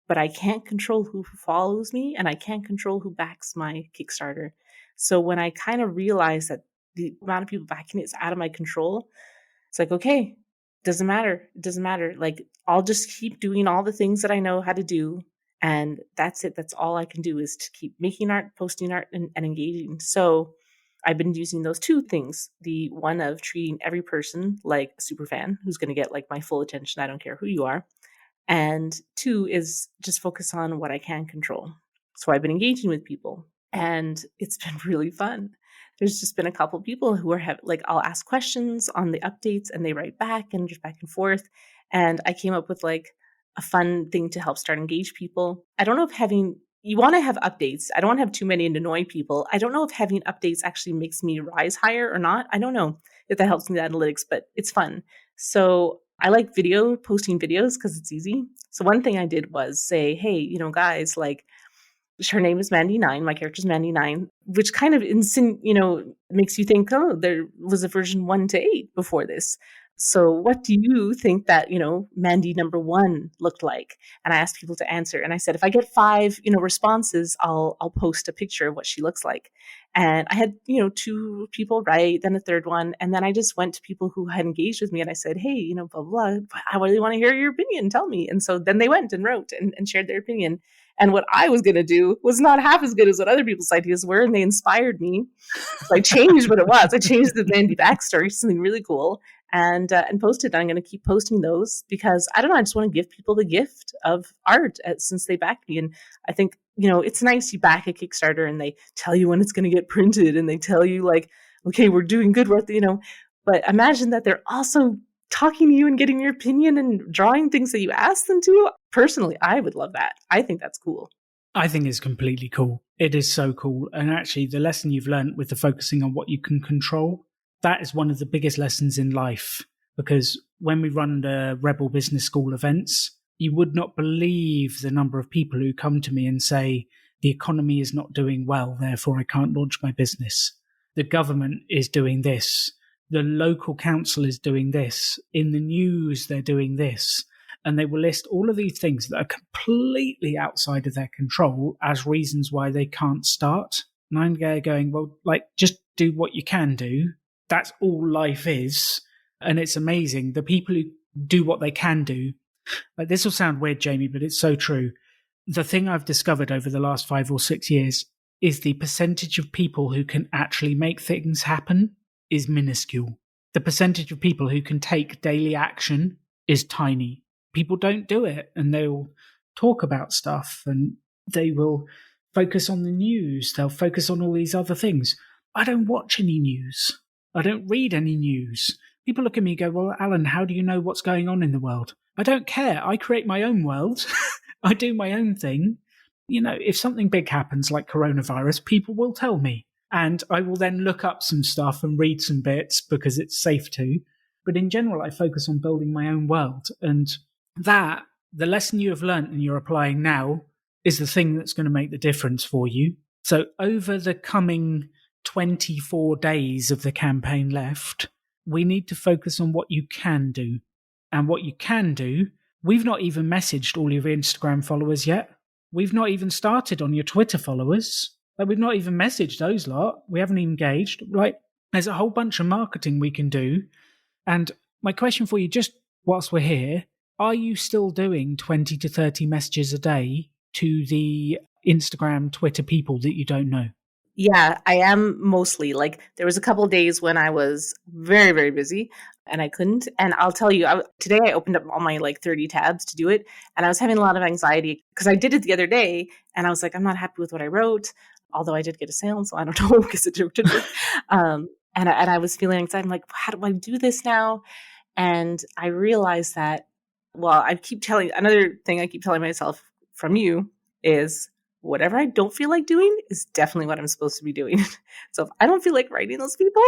but I can't control who follows me and I can't control who backs my Kickstarter. So when I kind of realized that the amount of people backing it is out of my control, it's like, okay, doesn't matter. It doesn't matter. Like, I'll just keep doing all the things that I know how to do. And that's it. That's all I can do is to keep making art, posting art, and engaging. So I've been using those 2 things. The one of treating every person like a super fan who's going to get like my full attention. I don't care who you are. And 2 is just focus on what I can control. So I've been engaging with people and it's been really fun. there's just been a couple people who are like, I'll ask questions on the updates and they write back and just back and forth. And I came up with like a fun thing to help start engage people. I don't know if you want to have updates. I don't want to have too many and annoy people. I don't know if having updates actually makes me rise higher or not. I don't know if that helps me with analytics, but it's fun. So I like posting videos because it's easy. So one thing I did was say, hey, guys, like, her name is Mandy9. My character's Mandy9, which kind of makes you think, oh, there was a version 1 to 8 before this. So what do you think that, Mandy number 1 looked like? And I asked people to answer. And I said, if I get 5, responses, I'll post a picture of what she looks like. And I had, 2 people write, then a third one. And then I just went to people who had engaged with me and I said, hey, blah, blah, blah. I really want to hear your opinion. Tell me. And so then they went and wrote and shared their opinion. And what I was going to do was not half as good as what other people's ideas were. And they inspired me. So I changed what it was. I changed the Mandy backstory to something really cool and posted. I'm going to keep posting those because I don't know. I just want to give people the gift of art since they backed me. And I think, it's nice you back a Kickstarter and they tell you when it's going to get printed and they tell you like, okay, we're doing good work, but imagine that they're also talking to you and getting your opinion and drawing things that you asked them to. Personally, I would love that. I think that's cool. I think it's completely cool. It is so cool. And actually, the lesson you've learned with the focusing on what you can control, that is one of the biggest lessons in life. Because when we run the Rebel Business School events, you would not believe the number of people who come to me and say, the economy is not doing well, therefore I can't launch my business. The government is doing this. The local council is doing this. In the news, they're doing this. And they will list all of these things that are completely outside of their control as reasons why they can't start. And I'm going, well, like, just do what you can do. That's all life is. And it's amazing. The people who do what they can do, like, this will sound weird, Jaymie, but it's so true. The thing I've discovered over the last 5 or 6 years is the percentage of people who can actually make things happen is minuscule. The percentage of people who can take daily action is tiny. People don't do it, and they'll talk about stuff and they will focus on the news. They'll focus on all these other things. I don't watch any news. I don't read any news. People look at me and go, well, Alan, how do you know what's going on in the world? I don't care. I create my own world. I do my own thing. If something big happens like coronavirus, people will tell me. And I will then look up some stuff and read some bits because it's safe to. But in general, I focus on building my own world. And that, the lesson you have learned and you're applying now, is the thing that's going to make the difference for you. So over the coming 24 days of the campaign left, we need to focus on what you can do. And what you can do, we've not even messaged all your Instagram followers yet. We've not even started on your Twitter followers. Like, we've not even messaged those lot. We haven't engaged. Like, there's a whole bunch of marketing we can do. And my question for you, just whilst we're here, are you still doing 20 to 30 messages a day to the Instagram, Twitter people that you don't know? Yeah, I am mostly. Like, there was a couple of days when I was very, very busy and I couldn't. And I'll tell you, today I opened up all my 30 tabs to do it. And I was having a lot of anxiety because I did it the other day and I was like, I'm not happy with what I wrote, although I did get a sale. So I don't know because it didn't work. And I was feeling anxiety. I'm like, how do I do this now? And I realized that, well, another thing I keep telling myself from you is, whatever I don't feel like doing is definitely what I'm supposed to be doing. So if I don't feel like writing those people,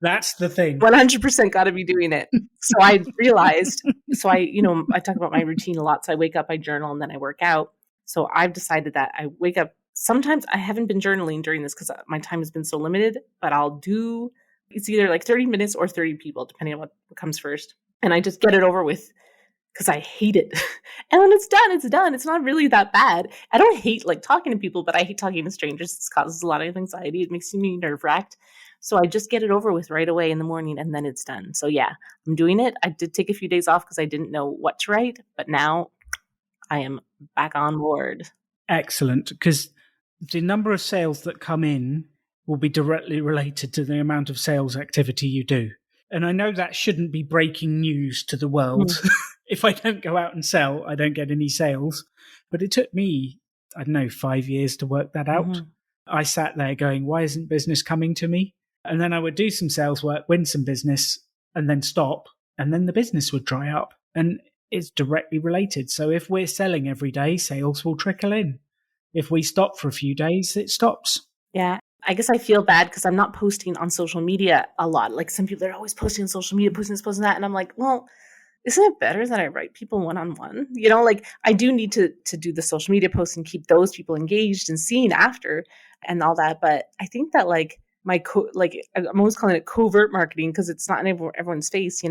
that's the thing. 100% got to be doing it. So I realized, I talk about my routine a lot. So I wake up, I journal, and then I work out. So I've decided that I wake up. Sometimes I haven't been journaling during this because my time has been so limited, but it's either 30 minutes or 30 people, depending on what comes first. And I just get it over with because I hate it. And when it's done, it's done. It's not really that bad. I don't hate talking to people, but I hate talking to strangers. It causes a lot of anxiety. It makes me nerve-wracked. So I just get it over with right away in the morning and then it's done. So yeah, I'm doing it. I did take a few days off because I didn't know what to write, but now I am back on board. Excellent. Because the number of sales that come in will be directly related to the amount of sales activity you do. And I know that shouldn't be breaking news to the world. Mm. If I don't go out and sell, I don't get any sales. But it took me, 5 years to work that out. Mm-hmm. I sat there going, why isn't business coming to me? And then I would do some sales work, win some business, and then stop. And then the business would dry up. And it's directly related. So if we're selling every day, sales will trickle in. If we stop for a few days, it stops. Yeah. I guess I feel bad because I'm not posting on social media a lot. Like some people are always posting on social media, posting this, posting that. And I'm like, well, isn't it better that I write people one-on-one? Like I do need to do the social media posts and keep those people engaged and seen after and all that. But I think that like I'm always calling it covert marketing because it's not in everyone's face,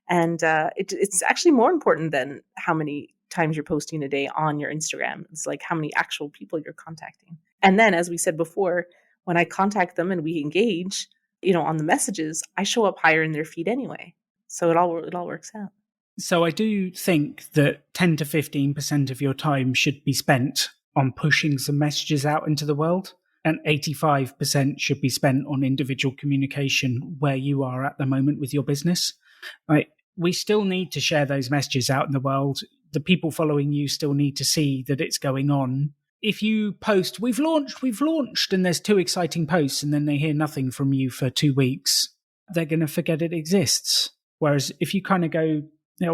and it's actually more important than how many times you're posting a day on your Instagram. It's like how many actual people you're contacting. And then, as we said before, when I contact them and we engage, on the messages, I show up higher in their feed anyway. So it all works out. So I do think that 10 to 15% of your time should be spent on pushing some messages out into the world, and 85% should be spent on individual communication where you are at the moment with your business. We still need to share those messages out in the world. The people following you still need to see that it's going on. If you post, we've launched, and there's 2 exciting posts, and then they hear nothing from you for 2 weeks, they're going to forget it exists. Whereas if you kind of go,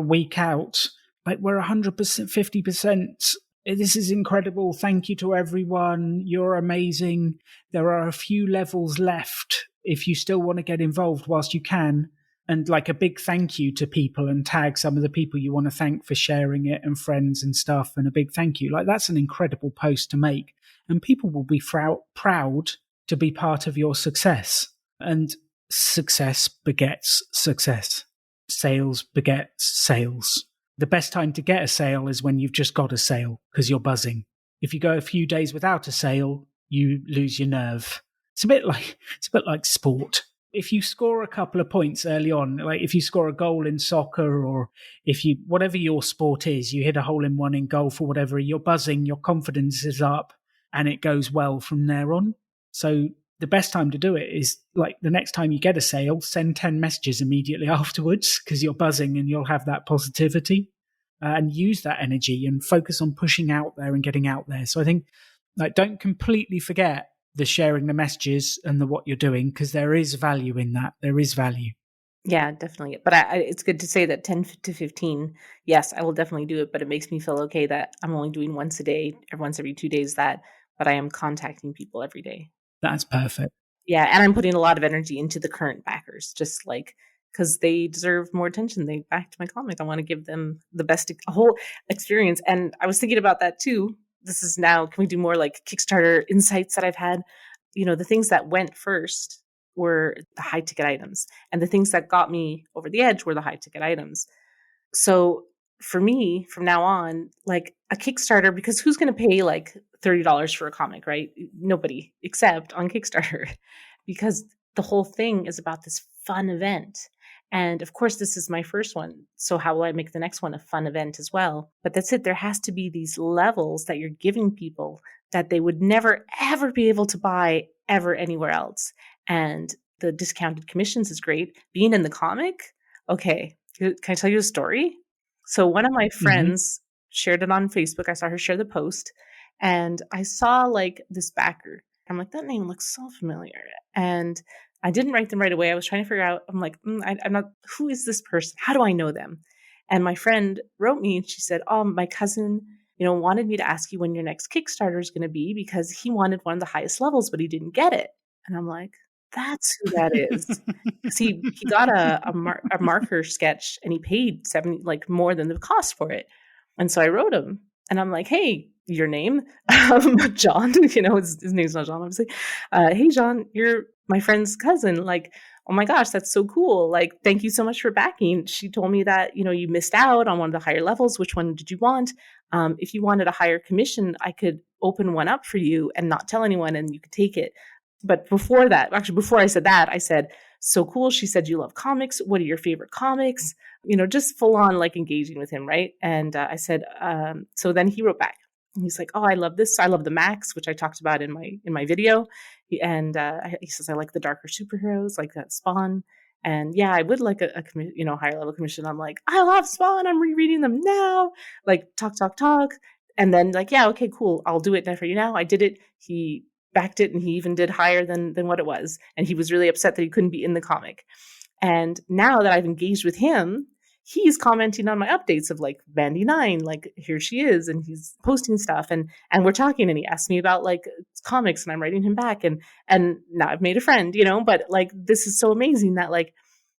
week out, like we're 100%, 50%. This is incredible. Thank you to everyone. You're amazing. There are a few levels left if you still want to get involved whilst you can. And like a big thank you to people, and tag some of the people you want to thank for sharing it, and friends and stuff, and a big thank you. Like that's an incredible post to make. And people will be proud to be part of your success. And success begets success. Sales begets sales. The best time to get a sale is when you've just got a sale because you're buzzing. If you go a few days without a sale, you lose your nerve. It's a bit like sport. If you score a couple of points early on, like if you score a goal in soccer, or whatever your sport is, you hit a hole in one in golf or whatever, you're buzzing, your confidence is up, and it goes well from there on. So the best time to do it is like the next time you get a sale, send 10 messages immediately afterwards because you're buzzing and you'll have that positivity, and use that energy and focus on pushing out there and getting out there. So I think don't completely forget the sharing the messages and the what you're doing, because there is value in that. There is value. Yeah, definitely. But it's good to say that 10 to 15, yes, I will definitely do it, but it makes me feel okay that I'm only doing once a day or once every 2 days but I am contacting people every day. That's perfect. Yeah, and I'm putting a lot of energy into the current backers, just like because they deserve more attention. They backed my comic. I want to give them the best whole experience. And I was thinking about that too. This is now, can we do more like Kickstarter insights that I've had? The things that went first were the high ticket items, and the things that got me over the edge were the high ticket items. So for me, from now on, like a Kickstarter, because who's going to pay like $30 for a comic, right? Nobody, except on Kickstarter, because the whole thing is about this fun event. And of course, this is my first one. So how will I make the next one a fun event as well? But that's it. There has to be these levels that you're giving people that they would never, ever be able to buy ever anywhere else. And the discounted commissions is great. Being in the comic, okay. Can I tell you a story? So one of my friends shared it on Facebook. I saw her share the post, and I saw like this backer. I'm like, that name looks so familiar. And I didn't write them right away. I was trying to figure out, I'm like, I'm not, who is this person? How do I know them? And my friend wrote me and she said, oh, my cousin, wanted me to ask you when your next Kickstarter is going to be because he wanted one of the highest levels, but he didn't get it. And I'm like, that's who that is. Because he got a marker sketch and he paid $70, like more than the cost for it. And so I wrote him and I'm like, hey, your name, John, his name's not John, obviously. Hey, John, you're my friend's cousin. Like, oh my gosh, that's so cool. Like, thank you so much for backing. She told me that, you missed out on one of the higher levels. Which one did you want? If you wanted a higher commission, I could open one up for you and not tell anyone and you could take it. But before I said that, I said, so cool. She said, you love comics. What are your favorite comics? Just full on like engaging with him. Right. And I said, so then he wrote back. He's like, oh, I love this. I love the Max, which I talked about in my video. He says, I like the darker superheroes, like that Spawn. And yeah, I would like a higher level commission. I'm like, I love Spawn. I'm rereading them now. Like talk. And then like, yeah, okay, cool. I'll do it for you now. I did it. He backed it, and he even did higher than what it was. And he was really upset that he couldn't be in the comic. And now that I've engaged with him, he's commenting on my updates of like Bandy 9, like here she is, and he's posting stuff, and we're talking, and he asked me about like comics, and I'm writing him back, and now I've made a friend, but like this is so amazing that like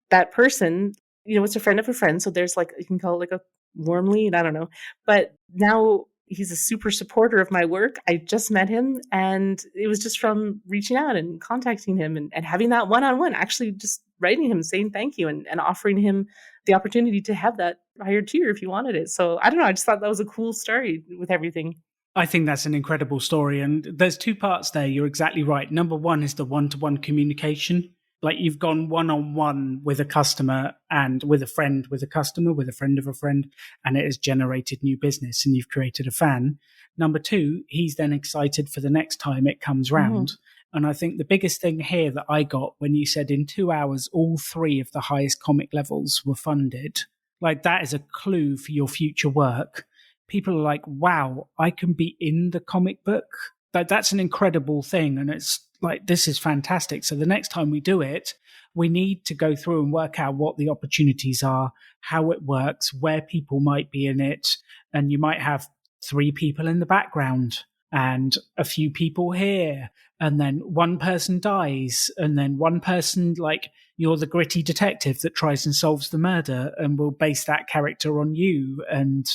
that person, it's a friend of a friend, so there's like, you can call it like a warm lead, I don't know, but now he's a super supporter of my work. I just met him, and it was just from reaching out and contacting him and having that one-on-one, actually just writing him, saying thank you, and offering him the opportunity to have that higher tier if he wanted it. So I don't know, I just thought that was a cool story with everything. I think that's an incredible story. And there's two parts there. You're exactly right. Number one is the one-to-one communication. Like you've gone one-on-one with a customer and with a friend, with a customer, with a friend of a friend, and it has generated new business and you've created a fan. Number two, he's then excited for the next time it comes round. Mm-hmm. And I think the biggest thing here that I got when you said in 2 hours, all 3 of the highest comic levels were funded, like that is a clue for your future work. People are like, wow, I can be in the comic book. That's an incredible thing. And it's like, this is fantastic. So the next time we do it, we need to go through and work out what the opportunities are, how it works, where people might be in it. And you might have 3 people in the background and a few people here. And then one person dies. And then one person, like, you're the gritty detective that tries and solves the murder, and we'll base that character on you. And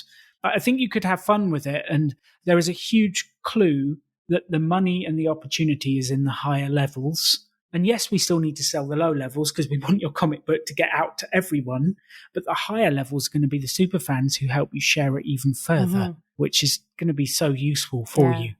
I think you could have fun with it. And there is a huge clue that the money and the opportunity is in the higher levels. And yes, we still need to sell the low levels because we want your comic book to get out to everyone. But the higher levels are going to be the super fans who help you share it even further, which is going to be so useful for you.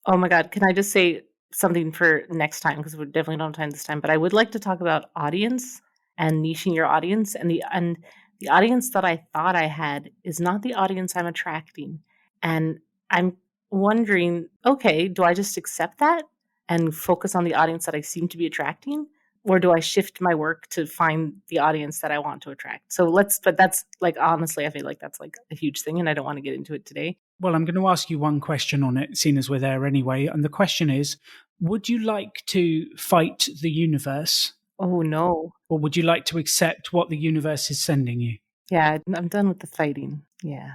Oh my God. Can I just say something for next time? Because we definitely don't have time this time. But I would like to talk about audience and niching your audience. And the audience that I thought I had is not the audience I'm attracting. And I'm wondering, okay, do I just accept that and focus on the audience that I seem to be attracting? Or do I shift my work to find the audience that I want to attract? But that's like, honestly, I feel like that's like a huge thing, and I don't want to get into it today. Well, I'm going to ask you one question on it, seeing as we're there anyway. And the question is, would you like to fight the universe? Oh, no. Or would you like to accept what the universe is sending you? Yeah, I'm done with the fighting. Yeah.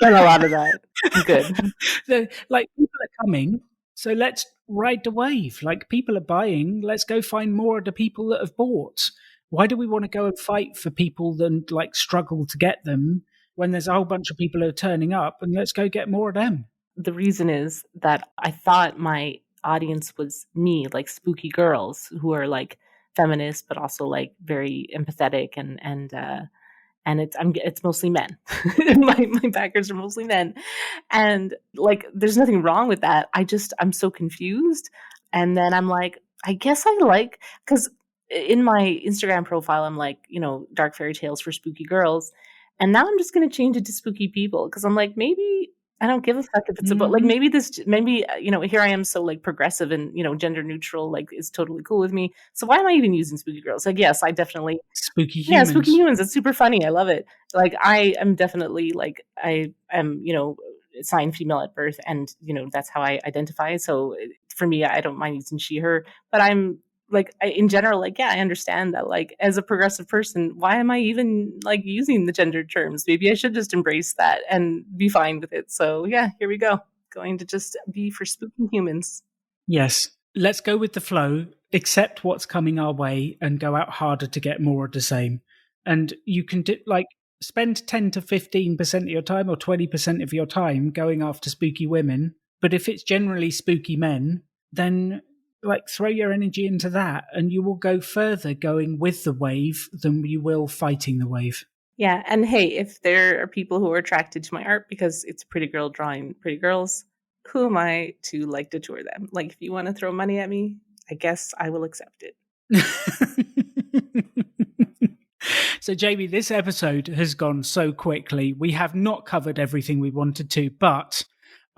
Done a lot of that. I'm good. Like, people are coming, so let's ride the wave. Like, people are buying, let's go find more of the people that have bought. Why do we want to go and fight for people that like struggle to get them when there's a whole bunch of people who are turning up, and let's go get more of them? The reason is that I thought my audience was me, like spooky girls who are like feminist, but also like very empathetic, and it's mostly men. my backers are mostly men, and like there's nothing wrong with that. I'm so confused, and then I'm like, I guess I like, because in my Instagram profile I'm like, dark fairy tales for spooky girls, and now I'm just going to change it to spooky people, because I'm like, maybe I don't give a fuck if it's about, like, maybe here I am so like progressive and, gender neutral, like is totally cool with me. So why am I even using spooky girls? Like, yes, I definitely. Spooky humans. Yeah, spooky humans. It's super funny. I love it. Like, I am definitely like, I am, assigned female at birth, and, that's how I identify. So for me, I don't mind using she, her, but I'm like, in general, like, yeah, I understand that, like, as a progressive person, why am I even like using the gendered terms? Maybe I should just embrace that and be fine with it. So yeah, here we go. Going to just be for spooky humans. Yes. Let's go with the flow, accept what's coming our way, and go out harder to get more of the same. And you can spend 10 to 15% of your time or 20% of your time going after spooky women. But if it's generally spooky men, then like throw your energy into that, and you will go further going with the wave than you will fighting the wave. Yeah. And hey, if there are people who are attracted to my art because it's a pretty girl drawing pretty girls, who am I to like detour them? Like, if you want to throw money at me, I guess I will accept it. So, Jaymie, this episode has gone so quickly. We have not covered everything we wanted to, but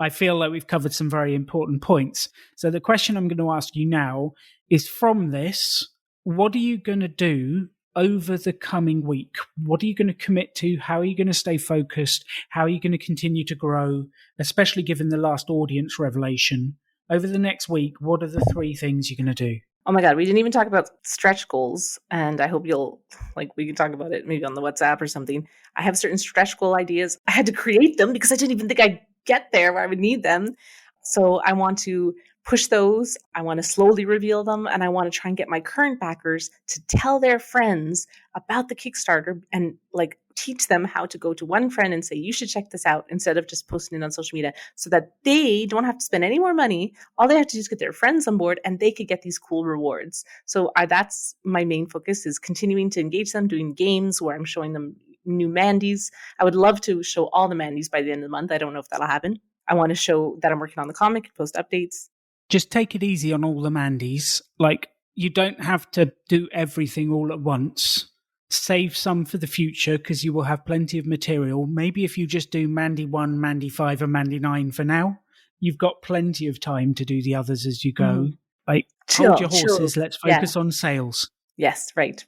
I feel like we've covered some very important points. So the question I'm going to ask you now is, from this, what are you going to do over the coming week? What are you going to commit to? How are you going to stay focused? How are you going to continue to grow, especially given the last audience revelation? over the next week, what are the 3 things you're going to do? Oh my God, we didn't even talk about stretch goals. And I hope we can talk about it maybe on the WhatsApp or something. I have certain stretch goal ideas. I had to create them because I didn't even think I'd get there where I would need them. So I want to push those. I want to slowly reveal them. And I want to try and get my current backers to tell their friends about the Kickstarter and like teach them how to go to one friend and say, you should check this out instead of just posting it on social media so that they don't have to spend any more money. All they have to do is get their friends on board and they could get these cool rewards. So that's my main focus, is continuing to engage them, doing games where I'm showing them new Mandies. I would love to show all the Mandies by the end of the month. I don't know if that'll happen. I want to show that I'm working on the comic, post updates. Just take it easy on all the Mandies. Like, you don't have to do everything all at once. Save some for the future because you will have plenty of material. Maybe if you just do Mandy 1, Mandy 5, and Mandy 9 for now, you've got plenty of time to do the others as you go. Mm-hmm. Like, hold your horses. Let's focus on sales. Yes, right.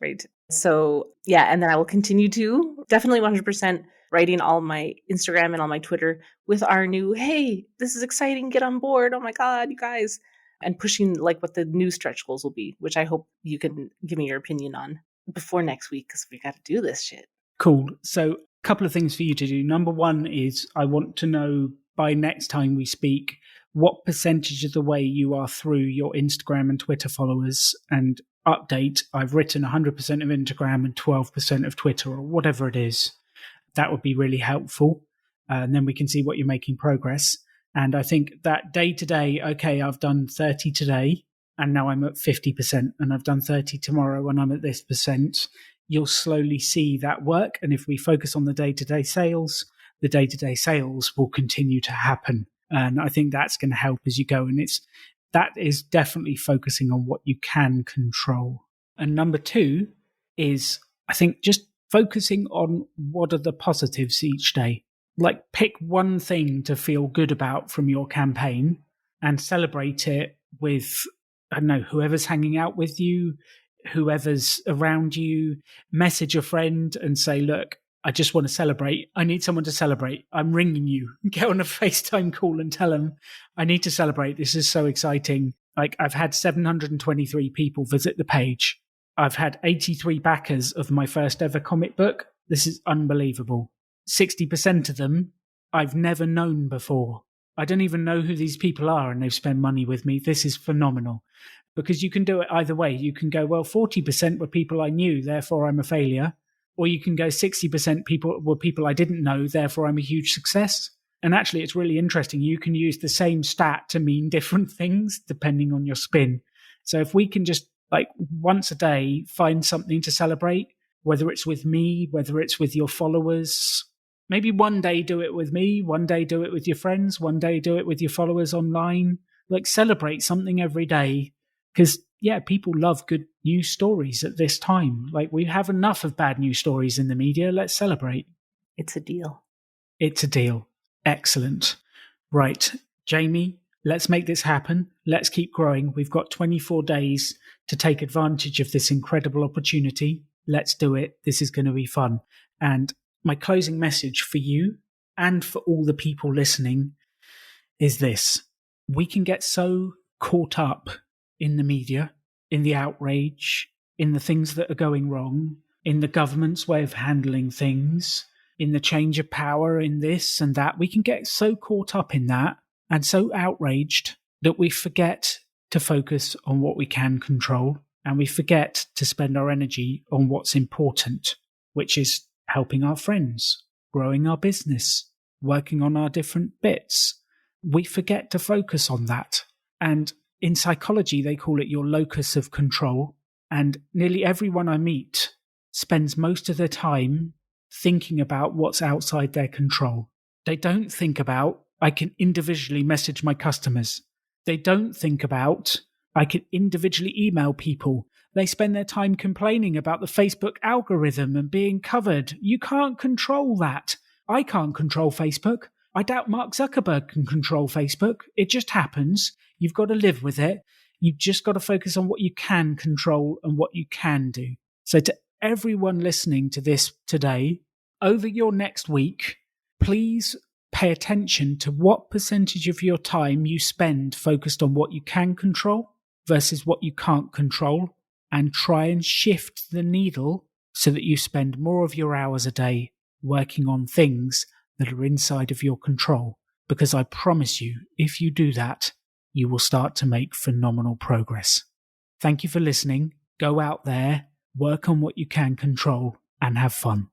So, yeah, and then I will continue to definitely 100% writing all my Instagram and all my Twitter with our new, hey, this is exciting, get on board. Oh my God, you guys. And pushing like what the new stretch goals will be, which I hope you can give me your opinion on before next week because we got to do this shit. Cool. So a couple of things for you to do. Number one is I want to know by next time we speak what percentage of the way you are through your Instagram and Twitter followers, and update. I've written 100% of Instagram and 12% of Twitter or whatever it is. That would be really helpful. And then we can see what you're making progress. And I think that day to day, okay, I've done 30 today and now I'm at 50%, and I've done 30 tomorrow and I'm at this percent. You'll slowly see that work. And if we focus on the day-to-day sales, the day-to-day sales will continue to happen. And I think that's going to help as you go. And that is definitely focusing on what you can control. And number 2 is, I think, just focusing on what are the positives each day. Like, pick one thing to feel good about from your campaign and celebrate it with, I don't know, whoever's hanging out with you, whoever's around you. Message a friend and say, look, I just want to celebrate. I need someone to celebrate. I'm ringing you. Get on a FaceTime call and tell them I need to celebrate. This is so exciting. Like, I've had 723 people visit the page. I've had 83 backers of my first ever comic book. This is unbelievable. 60% of them I've never known before. I don't even know who these people are, and they've spent money with me. This is phenomenal, because you can do it either way. You can go, well, 40% were people I knew, therefore I'm a failure. Or you can go 60% people were people I didn't know, therefore I'm a huge success. And actually, it's really interesting. You can use the same stat to mean different things depending on your spin. So if we can just, like, once a day, find something to celebrate, whether it's with me, whether it's with your followers. Maybe one day do it with me, one day do it with your friends, one day do it with your followers online. Like, celebrate something every day. Because, yeah, people love good news stories at this time. Like, we have enough of bad news stories in the media. Let's celebrate. It's a deal. It's a deal. Excellent. Right, Jaymie, let's make this happen. Let's keep growing. We've got 24 days to take advantage of this incredible opportunity. Let's do it. This is going to be fun. And my closing message for you and for all the people listening is this. We can get so caught up in the media, in the outrage, in the things that are going wrong, in the government's way of handling things, in the change of power, in this and that. We can get so caught up in that and so outraged that we forget to focus on what we can control, and we forget to spend our energy on what's important, which is helping our friends, growing our business, working on our different bits. We forget to focus on that. And in psychology, they call it your locus of control. And nearly everyone I meet spends most of their time thinking about what's outside their control. They don't think about, I can individually message my customers. They don't think about, I can individually email people. They spend their time complaining about the Facebook algorithm and being covered. You can't control that. I can't control Facebook. I doubt Mark Zuckerberg can control Facebook. It just happens. You've got to live with it. You've just got to focus on what you can control and what you can do. So to everyone listening to this today, over your next week, please pay attention to what percentage of your time you spend focused on what you can control versus what you can't control, and try and shift the needle so that you spend more of your hours a day working on things that are inside of your control. Because I promise you, if you do that, you will start to make phenomenal progress. Thank you for listening. Go out there, work on what you can control, and have fun.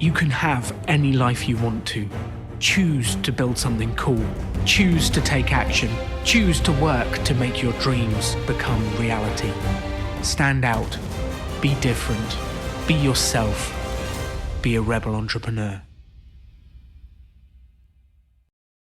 You can have any life you want to. Choose to build something cool. Choose to take action. Choose to work to make your dreams become reality. Stand out. Be different. Be yourself. Be a rebel entrepreneur.